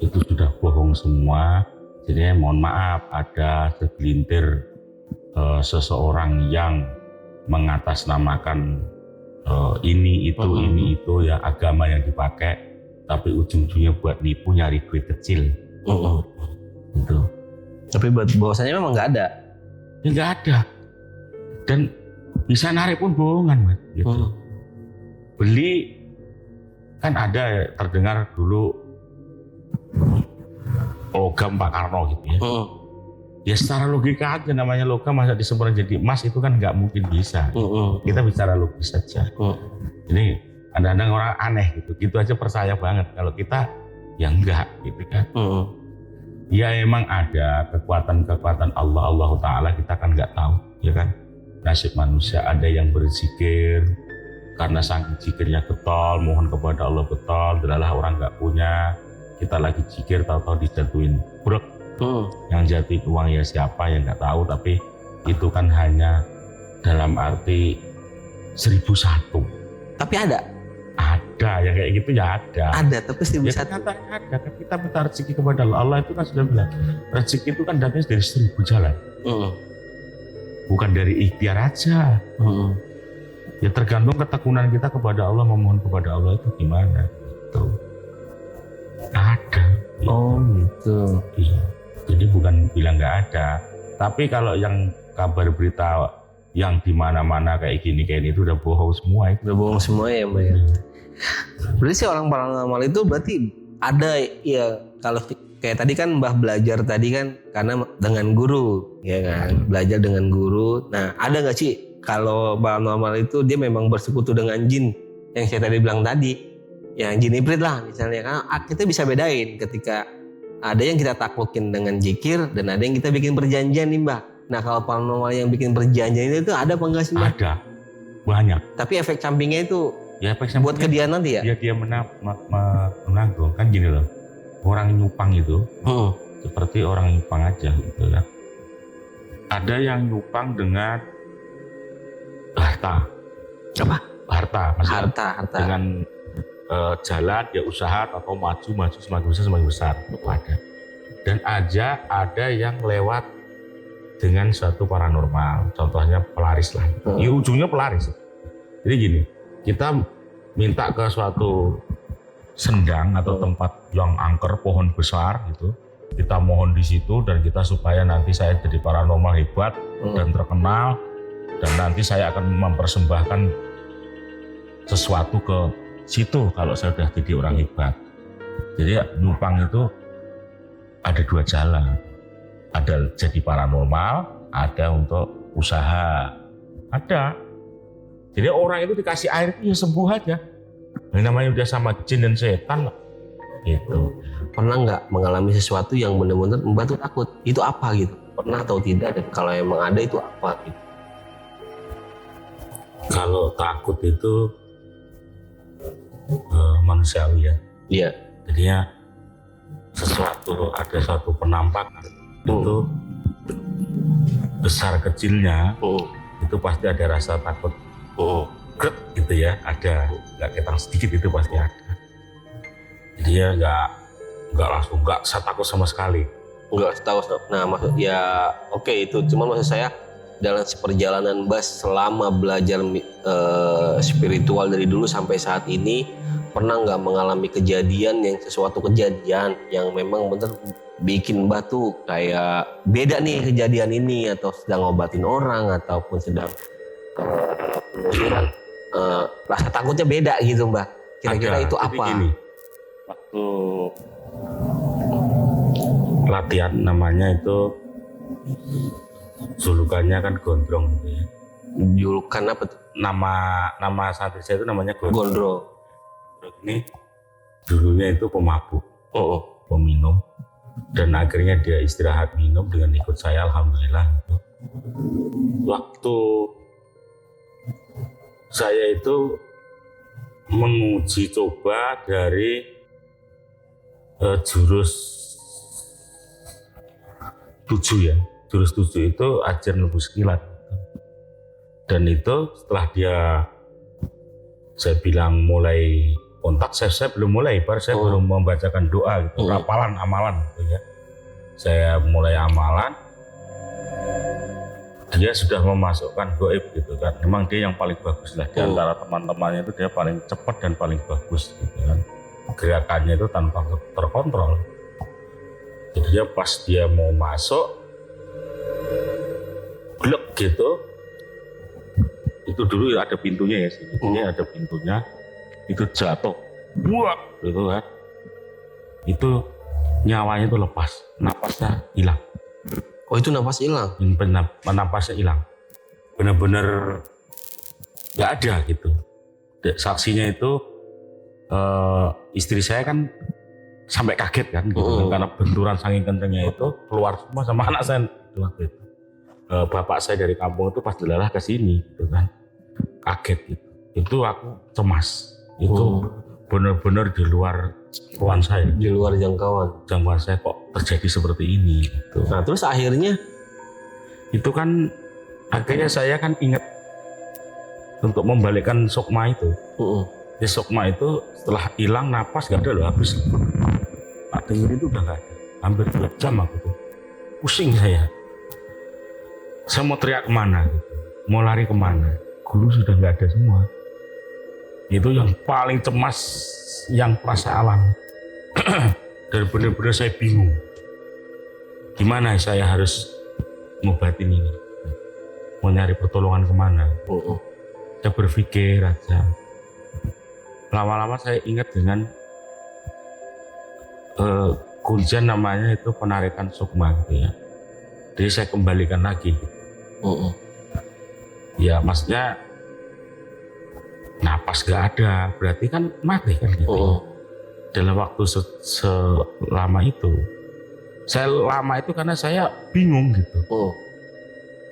Itu sudah bohong semua. Jadi mohon maaf, ada segelintir seseorang yang mengatasnamakan ini itu ya agama yang dipakai, tapi ujung-ujungnya buat nipu, nyari duit kecil. Gitu. Tapi bahwasanya memang nggak ada. Ya nggak ada. Dan bisa narik pun bohongan, Mas. Gitu. Beli kan ada ya, terdengar dulu logam Pak Karno gitu ya. Ya secara logika aja, namanya logam masa disempurnakan jadi emas itu kan nggak mungkin bisa. Kita bicara logis saja. Jadi kadang-kadang orang aneh gitu aja percaya banget. Kalau kita ya enggak gitu kan. Ya emang ada kekuatan Allah Ta'ala, kita kan nggak tahu ya kan. Nasib manusia, ada yang berzikir karena saking zikirnya getol, mohon kepada Allah getol, delalah orang nggak punya. Kita lagi zikir tahu-tahu dijatuhin brek. Yang jatuhin uang ya siapa yang nggak tahu, tapi itu kan hanya dalam arti 1001. Tapi ada yang kayak gitu ya ada. Ada, tapi 1001. Ya katanya ada, kan kita minta rezeki kepada Allah. Allah itu kan sudah bilang rezeki itu kan datangnya dari 1000 jalan. Bukan dari ikhtiar aja. Ya tergantung ketekunan kita kepada Allah, memohon kepada Allah itu gimana gitu. Ada. Gitu. Oh gitu. Iya. Jadi bukan bilang nggak ada, tapi kalau yang kabar berita yang di mana-mana kayak gini itu udah bohong semua itu. Udah bohong semua ya, Mbak ya. Berarti si orang paranormal itu berarti ada ya, kalau kayak tadi kan Mbah belajar tadi kan karena dengan guru, ya kan, belajar dengan guru. Nah, ada nggak sih kalau paranormal itu dia memang bersekutu dengan jin yang saya tadi bilang tadi, yang jin ibrit lah misalnya, kan kita bisa bedain ketika ada yang kita taklukin dengan zikir dan ada yang kita bikin perjanjian nih, Mbah. Nah, kalau paranormal yang bikin perjanjian itu ada apa enggak sih, Mbah? Ada, banyak. Tapi efek sampingnya itu ya buat ke dia nanti ya? Dia menanggung kan gini loh. Orang nyupang itu seperti orang nyupang aja gitu ya. Ada yang nyupang dengan harta. Apa? Harta. Dengan jalan dia usaha atau maju semakin besar. Ada. Dan ada yang lewat dengan suatu paranormal. Contohnya pelaris lah. Ya ujungnya pelaris. Jadi gini, kita minta ke suatu sendang atau tempat yang angker, pohon besar gitu. Kita mohon di situ dan kita supaya nanti saya jadi paranormal hebat dan terkenal, dan nanti saya akan mempersembahkan sesuatu ke situ kalau saya sudah jadi orang hebat. Jadi numpang itu ada 2 jalan. Ada jadi paranormal, ada untuk usaha. Ada. Jadi orang itu dikasih air itu ya sembuh aja. Ini namanya udah sama jin dan setan gitu. Pernah nggak mengalami sesuatu yang benar-benar membuat takut? Itu apa gitu? Pernah atau tidak? Dan kalau emang ada itu apa gitu? Kalau takut itu manusiawi ya. Iya. Jadinya ada suatu penampakan itu besar kecilnya itu pasti ada rasa takut. Gitu ya, ada, nggak ketang sedikit itu pasti ada. Jadi ya nggak langsung, nggak saya takut sama sekali. Enggak tahu. Nah maksud ya oke itu. Cuman maksud saya dalam perjalanan Mbah selama belajar spiritual dari dulu sampai saat ini, pernah nggak mengalami sesuatu kejadian yang memang bener bikin Mbah tuh kayak beda nih kejadian ini, atau sedang ngobatin orang ataupun sedang rasa takutnya beda gitu Mbah. Kira-kira itu apa? Gini, waktu latihan namanya itu julukannya kan Gondrong gitu ya. Julukan apa tuh? Nama santri saya itu namanya Gondrong. Ini dulunya itu pemabuk, peminum, dan akhirnya dia istirahat minum dengan ikut saya, alhamdulillah gitu. Waktu saya itu menguji coba dari jurus 7 ya. Jurus 7 itu ajar nebus kilat. Dan itu setelah saya bilang mulai kontak, saya belum mulai, saya belum membacakan doa gitu, rapalan, amalan gitu ya. Saya mulai amalan, dia sudah memasukkan goib gitu kan. Memang dia yang paling bagus lah di antara teman-temannya, itu dia paling cepat dan paling bagus gitu kan. Gerakannya itu tanpa terkontrol. Jadi dia pas dia mau masuk, blek gitu, itu dulu ada pintunya ya, ini ada pintunya, itu jatuh, buak gitu kan. Itu nyawanya itu lepas, napasnya hilang. Oh itu napas hilang? Napasnya hilang, benar-benar nggak ada gitu. Saksinya itu istri saya kan sampai kaget kan gitu, karena benturan saking kencengnya itu keluar semua sama anak saya waktu itu. Bapak saya dari kampung itu pas dilarah ke sini gitu kan, kaget gitu. Itu aku cemas, itu benar-benar di luar ruang saya, di luar jangkauan saya, kok terjadi seperti ini gitu. Nah terus akhirnya itu kan akhirnya saya kan ingat untuk membalikkan sukma itu. Ya sukma itu setelah hilang napas gak ada loh, habis tak dengerin itu udah gak ada, hampir 2 jam aku tuh pusing saya mau teriak kemana gitu, mau lari kemana, guru sudah gak ada semua. Itu yang paling cemas yang perasa alam. Dan benar-benar saya bingung gimana saya harus ngobatin ini, mau nyari pertolongan kemana. Saya berpikir aja, lama-lama saya ingat dengan kuncian namanya itu penarikan sukma gitu ya. Jadi saya kembalikan lagi gitu. Ya maksudnya napas gak ada, berarti kan mati kan gitu. Dalam waktu selama itu, saya lama itu karena saya bingung gitu.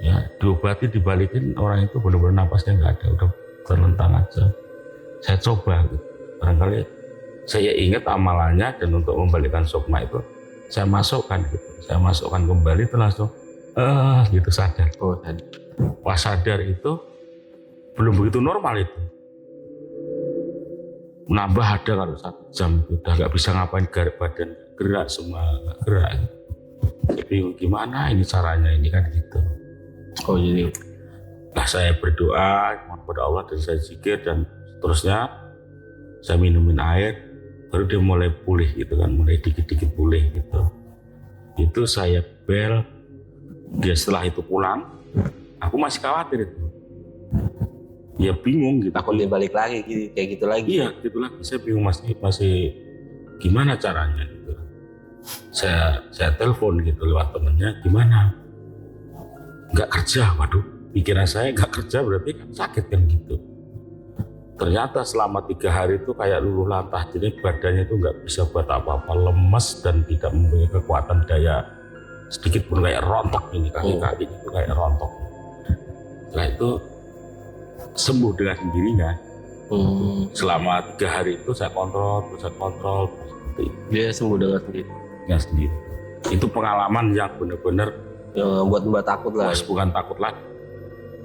Ya diobati, dibalikin, orang itu benar-benar napasnya gak ada, udah terlentang aja. Saya coba gitu, barangkali saya ingat amalannya, dan untuk membalikkan sukma itu saya masukkan gitu, saya masukkan kembali, itu langsung gitu sadar. Pas sadar itu belum begitu normal itu, nambah ada kalau 1 jam itu udah nggak bisa ngapain, badan gerak semua nggak gerak. Jadi gimana ini caranya ini kan gitu. Jadi nah saya berdoa kepada Allah dan saya zikir, dan seterusnya saya minumin air, baru dia mulai pulih gitu kan, mulai dikit-dikit pulih gitu. Itu saya bel, dia setelah itu pulang, aku masih khawatir itu. Ya bingung gitu. Takut dia balik lagi kayak gitu lagi. Iya, gitu lagi. Saya bingung masih gimana caranya gitu. Saya telepon gitu lewat temennya, gimana? Nggak kerja, waduh. Pikiran saya nggak kerja berarti kan sakit kan gitu. Ternyata selama 3 hari itu kayak luluh lantah, jadi badannya itu nggak bisa buat apa-apa, lemes dan tidak mempunyai kekuatan daya sedikit pun, kayak rontok ini kaki-kaki itu kayak rontok. Setelah itu sembuh dengan sendirinya. Selama 3 hari itu saya kontrol seperti itu. Dia sembuh dengan sendiri. Itu pengalaman yang benar-benar buat Mbak takut lah. Bukan takut lagi.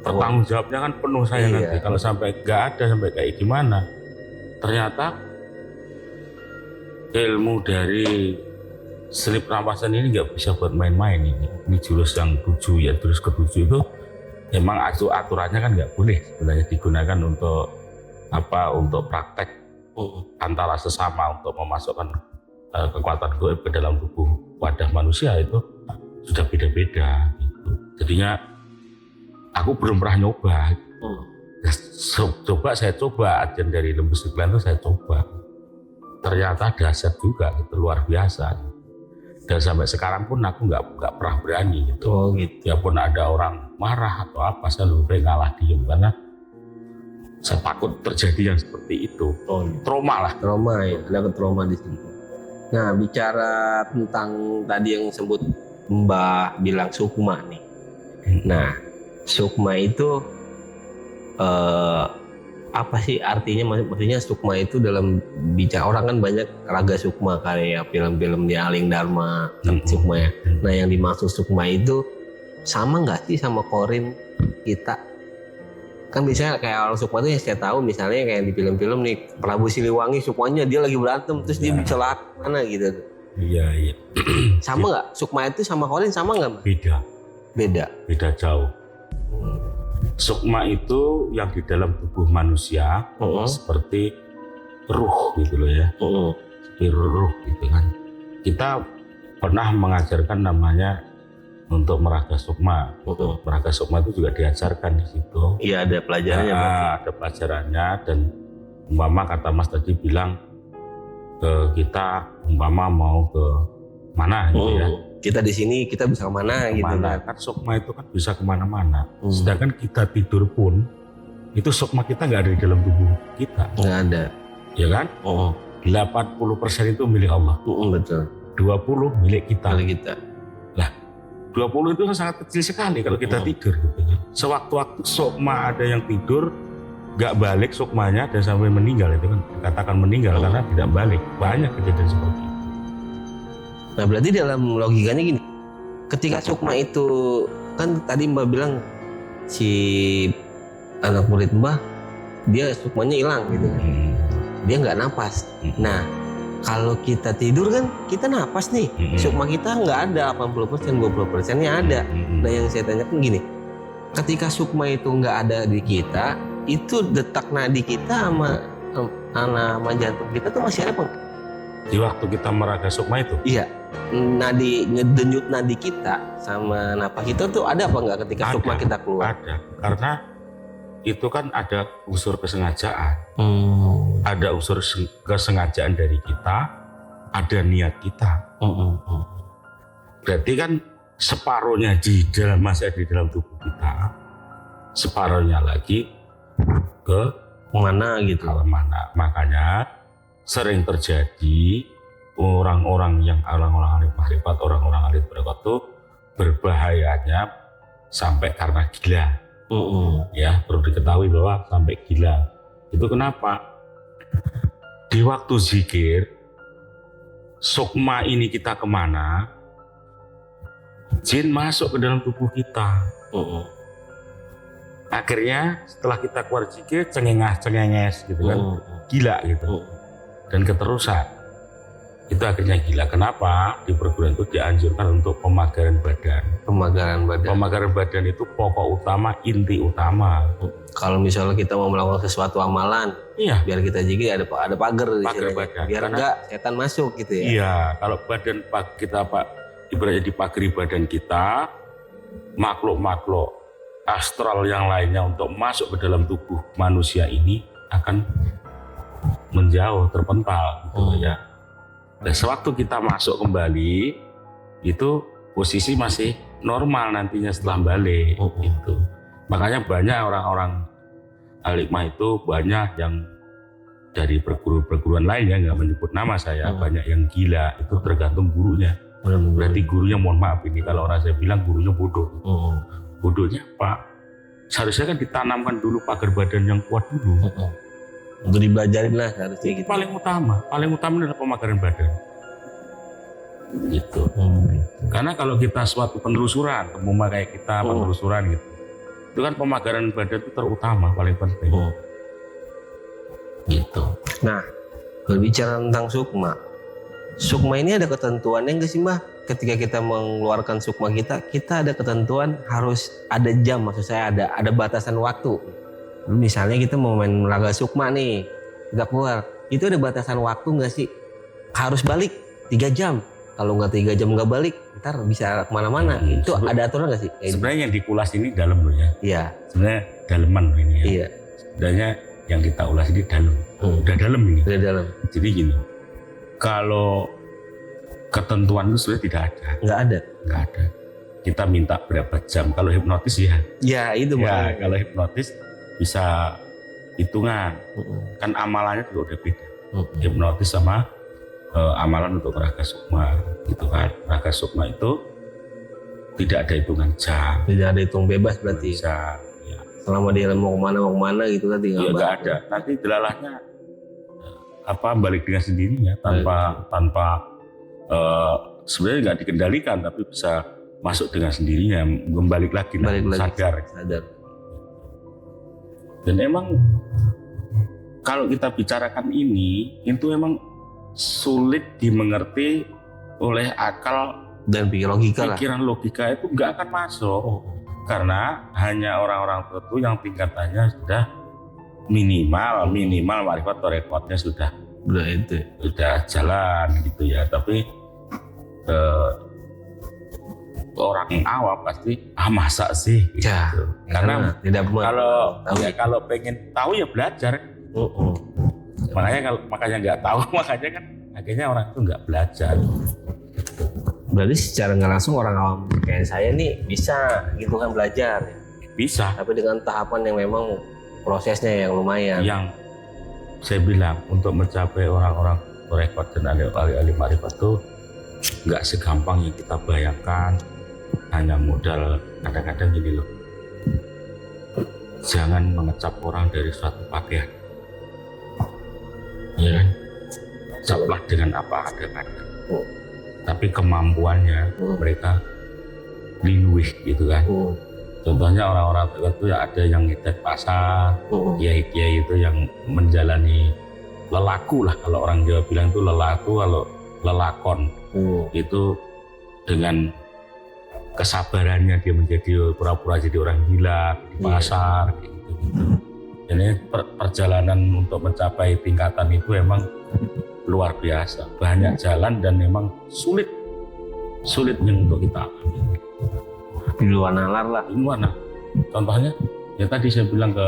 Pertanggung jawabnya kan penuh saya nanti. Kalau sampai nggak ada, sampai kayak gimana. Ternyata ilmu dari selip rampasan ini nggak bisa buat main-main ini. Ini jurus yang 7 ya, jurus ke-7 itu emang aturannya kan nggak boleh sebenarnya digunakan untuk untuk praktek antara sesama untuk memasukkan kekuatan gaib ke dalam tubuh wadah manusia itu sudah beda-beda gitu. Jadinya aku belum pernah nyoba. Saya coba ajen dari Lembu Sembilan itu saya coba. Ternyata dahsyat juga gitu, luar biasa. Dan sampai sekarang pun aku nggak pernah berani gitu. Oh gitu. Ya pun ada orang marah atau apa, saya lebih baik ngalah diem karena saya takut terjadi yang seperti itu. Oh, gitu. Trauma lah. Trauma ya, ada trauma di situ. Nah, bicara tentang tadi yang sebut Mbah bilang sukma nih. Nah, sukma itu apa sih artinya? Maksudnya sukma itu dalam bicara orang kan banyak raga sukma kayak film-film di Aling Dharma sukma ya. Nah, yang dimaksud sukma itu sama nggak sih sama korin kita? Kan biasanya kayak orang sukma itu yang saya tahu misalnya kayak di film-film nih Prabu Siliwangi sukmanya dia lagi berantem terus dia celak mana gitu. Iya. Sama nggak? Sukma itu sama korin sama nggak? Beda jauh. Sukma itu yang di dalam tubuh manusia seperti ruh gitu loh ya, seperti ruh gitu kan. Kita pernah mengajarkan namanya untuk meraga sukma. Meraga sukma itu juga diajarkan di situ. Iya, ada pelajarannya. Ada pelajarannya, dan umpama kata Mas tadi bilang kita umpama mau ke mana gitu ya. Kita di sini kita bisa kemana gitu kan sukma itu kan bisa kemana-mana. Sedangkan kita tidur pun itu sukma kita nggak ada di dalam tubuh kita. Nggak ada. Ya kan? 80% itu milik Allah. Betul. 20 milik kita. Lah, 20 itu sangat kecil sekali kalau kita tidur gitu. Sewaktu-waktu sukma ada yang tidur nggak balik sukmanya dan sampai meninggal, itu kan dikatakan meninggal karena tidak balik. Banyak kejadian seperti itu. Nah, berarti dalam logikanya gini, ketika sukma itu kan tadi Mbak bilang si anak murid Mbah dia sukmanya hilang gitu kan. Dia nggak napas. Nah, kalau kita tidur kan kita napas nih. Sukma kita nggak ada 80%, 20%-nya ada. Nah, yang saya tanyakan gini, ketika sukma itu nggak ada di kita, itu detak nadi kita sama jantung kita tuh masih ada apa? Di waktu kita meraga sukma itu? Iya. Ngedenyut nadi kita sama napas kita tuh ada apa nggak ketika sukma kita keluar? Ada, karena itu kan ada unsur kesengajaan. Ada unsur kesengajaan dari kita, ada niat kita. Berarti kan separuhnya masih ada di dalam tubuh kita, separuhnya lagi ke mana gitu. Makanya sering terjadi orang-orang ahli makrifat, orang-orang ahli berobat itu berbahayanya sampai karena gila. Ya, perlu diketahui bahwa sampai gila. Itu kenapa? Di waktu zikir, sukma ini kita kemana, jin masuk ke dalam tubuh kita. Akhirnya setelah kita keluar zikir, cengenges gitu kan, gila gitu. Dan keterusan. Itu akhirnya gila. Kenapa? Di perguruan itu dianjurkan untuk pemagaran badan. Pemagaran badan itu pokok utama, inti utama. Kalau misalnya kita mau melakukan sesuatu amalan, biar kita zikir ada pagar di sini. Badan. Biar enggak setan masuk gitu ya. Iya, kalau badan kita ibaratnya dipagari badan kita, makhluk-makhluk astral yang lainnya untuk masuk ke dalam tubuh manusia ini akan menjauh, terpental gitu ya. Dan sewaktu kita masuk kembali, itu posisi masih normal nantinya setelah balik gitu. Makanya banyak orang-orang al-hikmah itu banyak yang dari perguruan lain ya, nggak menyebut nama saya, banyak yang gila, itu tergantung gurunya. Berarti gurunya, mohon maaf ini kalau orang saya bilang gurunya bodoh. Bodohnya Pak, seharusnya kan ditanamkan dulu pagar badan yang kuat dulu. Untuk dibelajarin lah harusnya gitu. Paling utama adalah pemagaran badan. Gitu. Karena kalau kita suatu penelusuran, kayak kita penelusuran gitu, itu kan pemagaran badan itu terutama, paling penting. Gitu. Nah, berbicara tentang sukma, Sukma ini ada ketentuannya nggak sih Mbah? Ketika kita mengeluarkan sukma kita ada ketentuan harus ada jam, maksud saya ada batasan waktu. Misalnya kita mau main raga sukma nih, kita keluar, itu ada batasan waktu nggak sih? Harus balik 3 jam. Kalau nggak 3 jam nggak balik, ntar bisa kemana-mana. Itu ada aturan nggak sih? Sebenarnya yang dikulas ini dalam loh ya. Iya. Sebenarnya daleman ini ya. Iya. Sebenarnya yang kita ulas ini dalam. Udah dalam ini. Udah dalam. Jadi gini, kalau ketentuan itu sebenarnya tidak ada. Nggak ada. Nggak ada. Kita minta berapa jam. Kalau hipnotis ya. Ya itu Ya, kalau hipnotis bisa hitungan. Kan amalannya juga udah beda. Hipnotis sama amalan untuk raga sukma gitu kan. Raga sukma itu tidak ada hitungan jam. Tidak ada hitung bebas berarti. Bisa. Ya. Selama dia mau kemana gitu kan tinggal. Ya nggak ada. Nanti delalahnya balik dengan sendirinya tanpa sebenarnya nggak dikendalikan, tapi bisa masuk dengan sendirinya, kembali lagi sadar. Dan emang kalau kita bicarakan ini itu emang sulit dimengerti oleh akal dan pikiran logika itu nggak akan masuk. Karena hanya orang-orang tertentu yang tingkatannya sudah minimal ma'rifat atau rekodnya sudah jalan gitu ya. Tapi orang awam pasti masa sih gitu. Ya, karena tidak kalau pengen tahu ya belajar. Makanya nggak tahu, makanya kan akhirnya orang itu nggak belajar. Berarti secara nggak langsung orang awam kayak saya nih bisa gitu kan belajar. Bisa. Tapi dengan tahapan yang memang prosesnya yang lumayan. Yang saya bilang untuk mencapai orang-orang rekod dan ahli ma'rifat itu nggak segampang yang kita bayangkan. Hanya modal kadang-kadang gini loh. Jangan mengecap orang dari suatu pakaian. Ya kan? Caplah dengan apa adanya. Tapi kemampuannya mereka liluih gitu kan. Contohnya orang-orang tertentu ya ada yang ngedek pasar, kiai-kiai itu yang menjalani lelaku lah, kalau orang Jawa bilang itu lelaku, kalau lelakon itu dengan kesabarannya dia menjadi pura-pura jadi orang gila di pasar gitu. Jadi perjalanan untuk mencapai tingkatan itu emang luar biasa, banyak jalan dan memang sulitnya untuk kita alami. Di luar nalar lah. Di luar nalar. Contohnya ya tadi saya bilang ke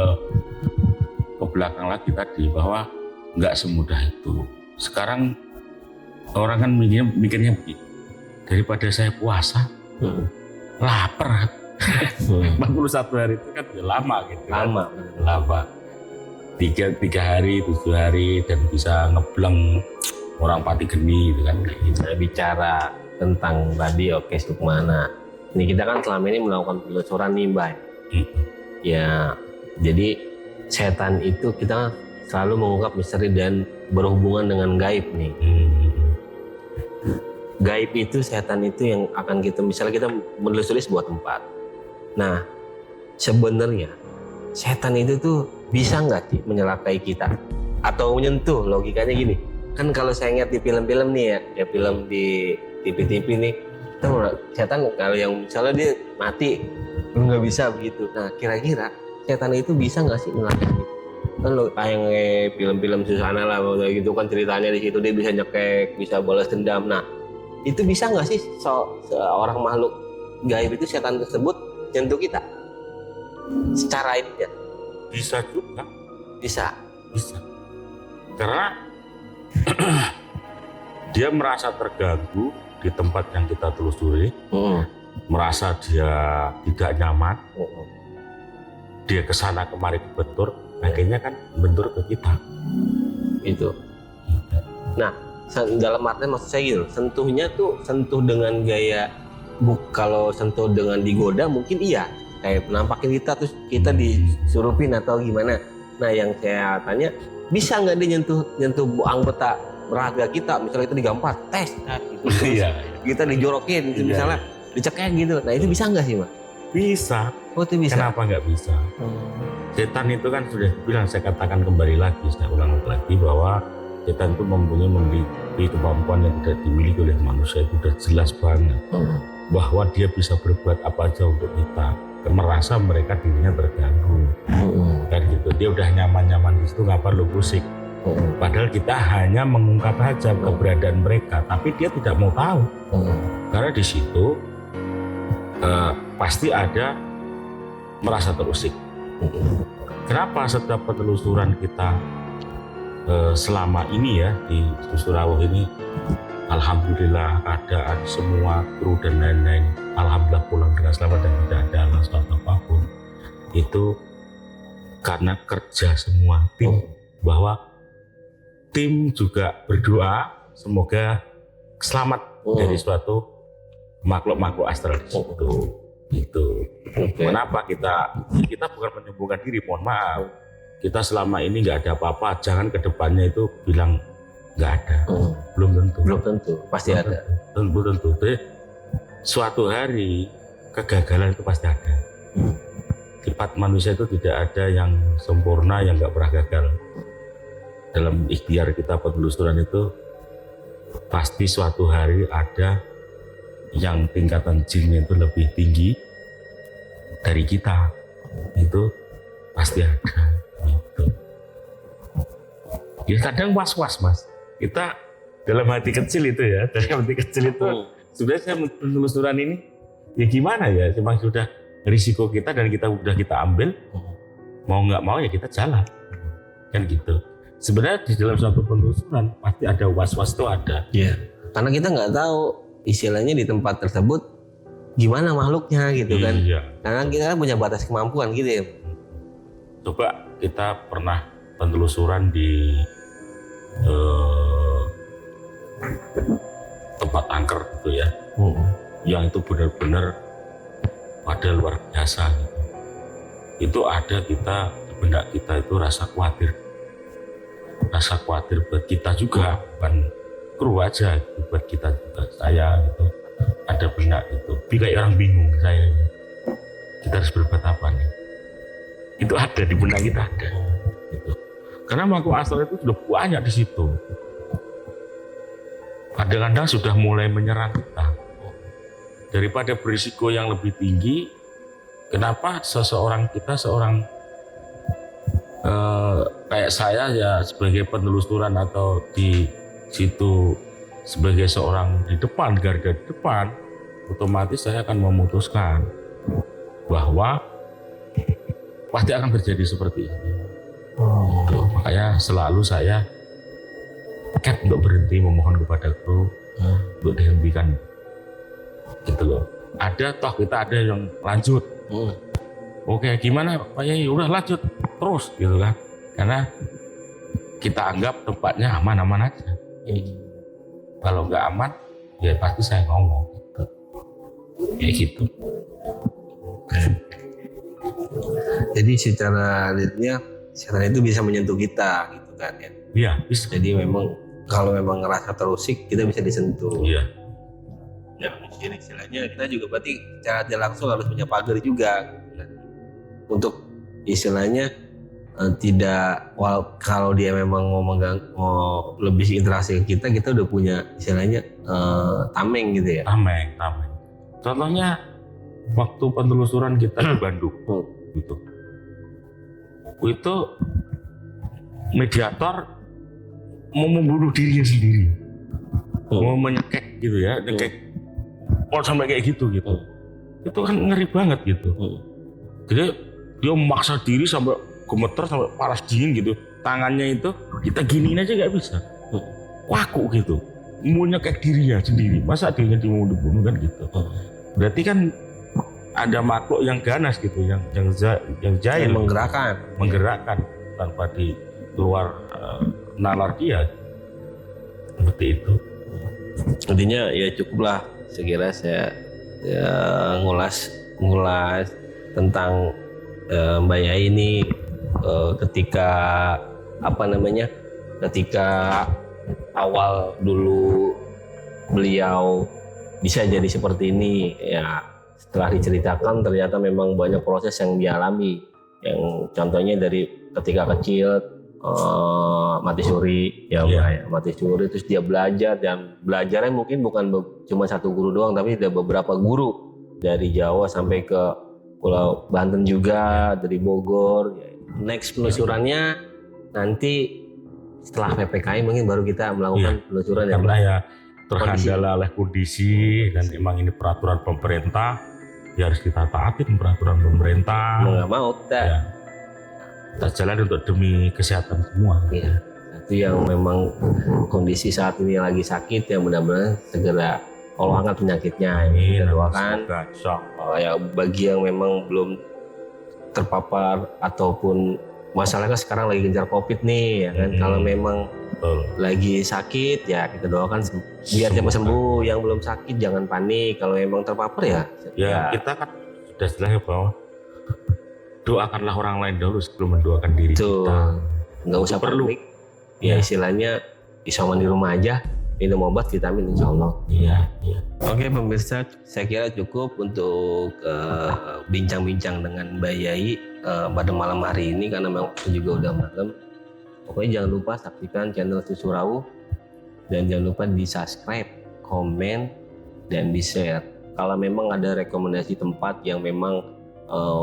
belakang lagi tadi bahwa nggak semudah itu. Sekarang orang kan mikirnya begini, daripada saya puasa lapar. 41 hari itu kan lama gitu. Lama. 3 hari, 7 hari dan bisa ngebleng orang pati geni gitu kan. Kita bicara tentang tadi sukmana. Ini kita kan selama ini melakukan penelusuran nih Mbak. Ya, jadi setan itu kita selalu mengungkap misteri dan berhubungan dengan gaib nih. Gaib itu, setan itu yang akan kita, misalnya kita menelusuri sebuah tempat. Nah, sebenarnya setan itu tuh bisa nggak sih menyelakai kita atau menyentuh? Logikanya gini, kan kalau saya lihat di film-film nih ya film di TV-TV nih, setan kalau yang misalnya dia mati nggak bisa begitu. Nah, kira-kira setan itu bisa nggak sih menyelakai kita? Kan lo kayak film-film Susana lah gitu kan, ceritanya di situ dia bisa nyekek, bisa balas dendam. Nah, itu bisa nggak sih seorang makhluk gaib itu, setan tersebut nyentuh kita secara ini ya? Bisa juga. Bisa. Karena dia merasa terganggu di tempat yang kita telusuri, merasa dia tidak nyaman, dia kesana kemari kebentur, akhirnya kan bentur ke kita. Itu. Nah, dalam artian maksud saya gitu, sentuhnya tuh sentuh dengan gaya kalau sentuh dengan digoda mungkin iya, kayak penampakin kita terus kita disurupin atau gimana. Nah, yang saya tanya, bisa nggak dia nyentuh anggota raga kita, misalnya itu digampar, tes gitu. Kita dijorokin gitu, misalnya dicekek gitu. Nah, itu bisa nggak sih, Mas? Bisa. Oh, itu bisa. Kenapa nggak bisa? Setan itu kan sudah bilang, saya katakan kembali lagi, saya ulang lagi bahwa setan itu mempunyai tapi kemampuan yang tidak dimiliki oleh manusia itu sudah jelas banget bahwa dia bisa berbuat apa aja untuk kita. Merasa mereka dirinya terganggu, dan gitu dia udah nyaman-nyaman di situ, nggak perlu pusing. Padahal kita hanya mengungkap aja keberadaan mereka, tapi dia tidak mau tahu. Karena di situ pasti ada merasa terusik. Kenapa setiap penelusuran kita selama ini ya di Susurawuh ini, alhamdulillah keadaan semua kru dan lain-lain, alhamdulillah pulang dengan selamat dan tidak ada masalah apapun, itu karena kerja semua tim, bahwa tim juga berdoa semoga selamat dari suatu makhluk-makhluk astral di situ. Gitu. Kenapa kita bukan menyembuhkan diri, mohon maaf. Kita selama ini nggak ada apa-apa, jangan kedepannya itu bilang nggak ada. Belum tentu, pasti ada. Belum tentu. Jadi, suatu hari kegagalan itu pasti ada. Sifat manusia itu tidak ada yang sempurna, yang nggak pernah gagal. Dalam ikhtiar kita penelusuran itu pasti suatu hari ada yang tingkatan jinnya itu lebih tinggi dari kita, itu pasti ada. Gitu. Ya kadang was-was mas, kita dalam hati kecil itu ya, dalam hati kecil itu sudah saya penelusuran ini, ya gimana ya, memang sudah risiko kita dan kita ambil, mau nggak mau ya kita jalan, kan gitu. Sebenarnya di dalam suatu penelusuran pasti ada was-was itu ada. Iya. Karena kita nggak tahu istilahnya di tempat tersebut gimana makhluknya gitu kan. Iya. Karena kita kan punya batas kemampuan gitu ya. Coba kita pernah penelusuran di tempat angker gitu ya, yang itu benar-benar pada luar biasa gitu. Itu ada kita benak kita itu rasa khawatir buat kita juga, bukan kru aja gitu, buat kita juga, saya gitu ada benak itu, kayak orang bingung saya gitu. Kita harus berbuat apa nih, itu ada di benak kita ada gitu. Karena makhluk astral itu sudah banyak di situ, kadang-kadang sudah mulai menyerang kita. Daripada berisiko yang lebih tinggi, kenapa seorang kayak saya ya sebagai penelusuran atau di situ sebagai seorang di depan, garda di depan, otomatis saya akan memutuskan bahwa pasti akan terjadi seperti ini. Makanya selalu saya untuk berhenti memohon kepada kru untuk dihentikan gitu loh. Ada toh kita ada yang lanjut. Oke, gimana Pak Yai? Udah lanjut terus gitu kan. Karena kita anggap tempatnya aman-aman aja. Kalau nggak aman, ya pasti saya ngomong gitu. Kayak gitu. Jadi secara realnya setan itu bisa menyentuh kita gitu kan ya. Iya, bisa. Jadi memang kalau memang ngerasa terusik, kita bisa disentuh. Iya. Ya mungkin istilahnya kita juga berarti secara tidak langsung harus punya pagar juga gitu kan. Untuk istilahnya tidak, kalau dia memang mau lebih interaksi ke kita udah punya istilahnya tameng gitu ya. Tameng. Contohnya waktu penelusuran kita di Bandung gitu. Itu mediator mau membunuh dirinya sendiri, mau menyekek gitu ya, nyekek, sampai kayak gitu. Itu kan ngeri banget gitu. Jadi dia memaksa diri sampai gemeter, sampai panas dingin gitu. Tangannya itu kita giniin aja nggak bisa, waku gitu, mau nyekek dirinya sendiri. Masa dirinya mau dibunuh kan gitu. Berarti kan ada makhluk yang ganas gitu, yang jahil, menggerakkan tanpa di luar nalar dia, seperti itu. Intinya ya cukuplah sekira saya ngulas tentang Mbak Yai ini ketika awal dulu beliau bisa jadi seperti ini ya. Setelah diceritakan ternyata memang banyak proses yang dialami, yang contohnya dari ketika kecil mati suri ya, Iya. Mbak, ya. Mati suri terus dia belajar, dan belajarnya mungkin bukan cuma satu guru doang, tapi ada beberapa guru dari Jawa sampai ke Pulau Banten juga, dari Bogor. Next penelusurannya nanti setelah PPKM mungkin baru kita melakukan penelusuran ya, Karena Mbak. ya terkendala oleh kondisi dan memang ini peraturan pemerintah, ya harus kita taatin peraturan pemerintah. Mau nggak mau kita Ya. Kita jalan untuk demi kesehatan semua. ya, itu yang memang kondisi saat ini lagi sakit, yang benar-benar segera Allah angkat penyakitnya. Kita doakan. Semoga, insyaallah. Ya bagi yang memang belum terpapar ataupun masalahnya sekarang lagi gencar COVID nih ya kan, kalau memang Betul. lagi sakit ya kita doakan biar cepat sembuh. Yang belum sakit jangan panik, kalau memang terpapar Ya, kita kan sudah jelas bahwa doakanlah orang lain dulu sebelum mendoakan diri Betul. kita. Nggak usah Perlu. panik ya, istilahnya isoman di rumah aja, minum obat, vitamin, insya Allah. Iya, iya. Oke pemirsa, saya kira cukup untuk bincang-bincang dengan Mbak Yai pada malam hari ini, karena memang juga udah malam. Pokoknya jangan lupa saksikan channel Susu Rawu, dan jangan lupa di subscribe, komen, dan di share. Kalau memang ada rekomendasi tempat yang memang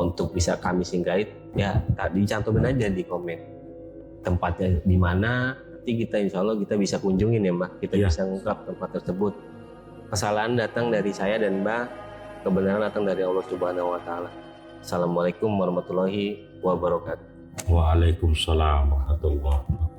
untuk bisa kami singgahi, ya dicantumin aja di komen tempatnya di mana. Nanti kita insya Allah kita bisa kunjungin ya Mbak, kita bisa ngungkap tempat tersebut. Kesalahan datang dari saya dan Mbak, kebenaran datang dari Allah Subhanahu wa Ta'ala. Assalamualaikum warahmatullahi wabarakatuh. Waalaikumsalam warahmatullahi wabarakatuh.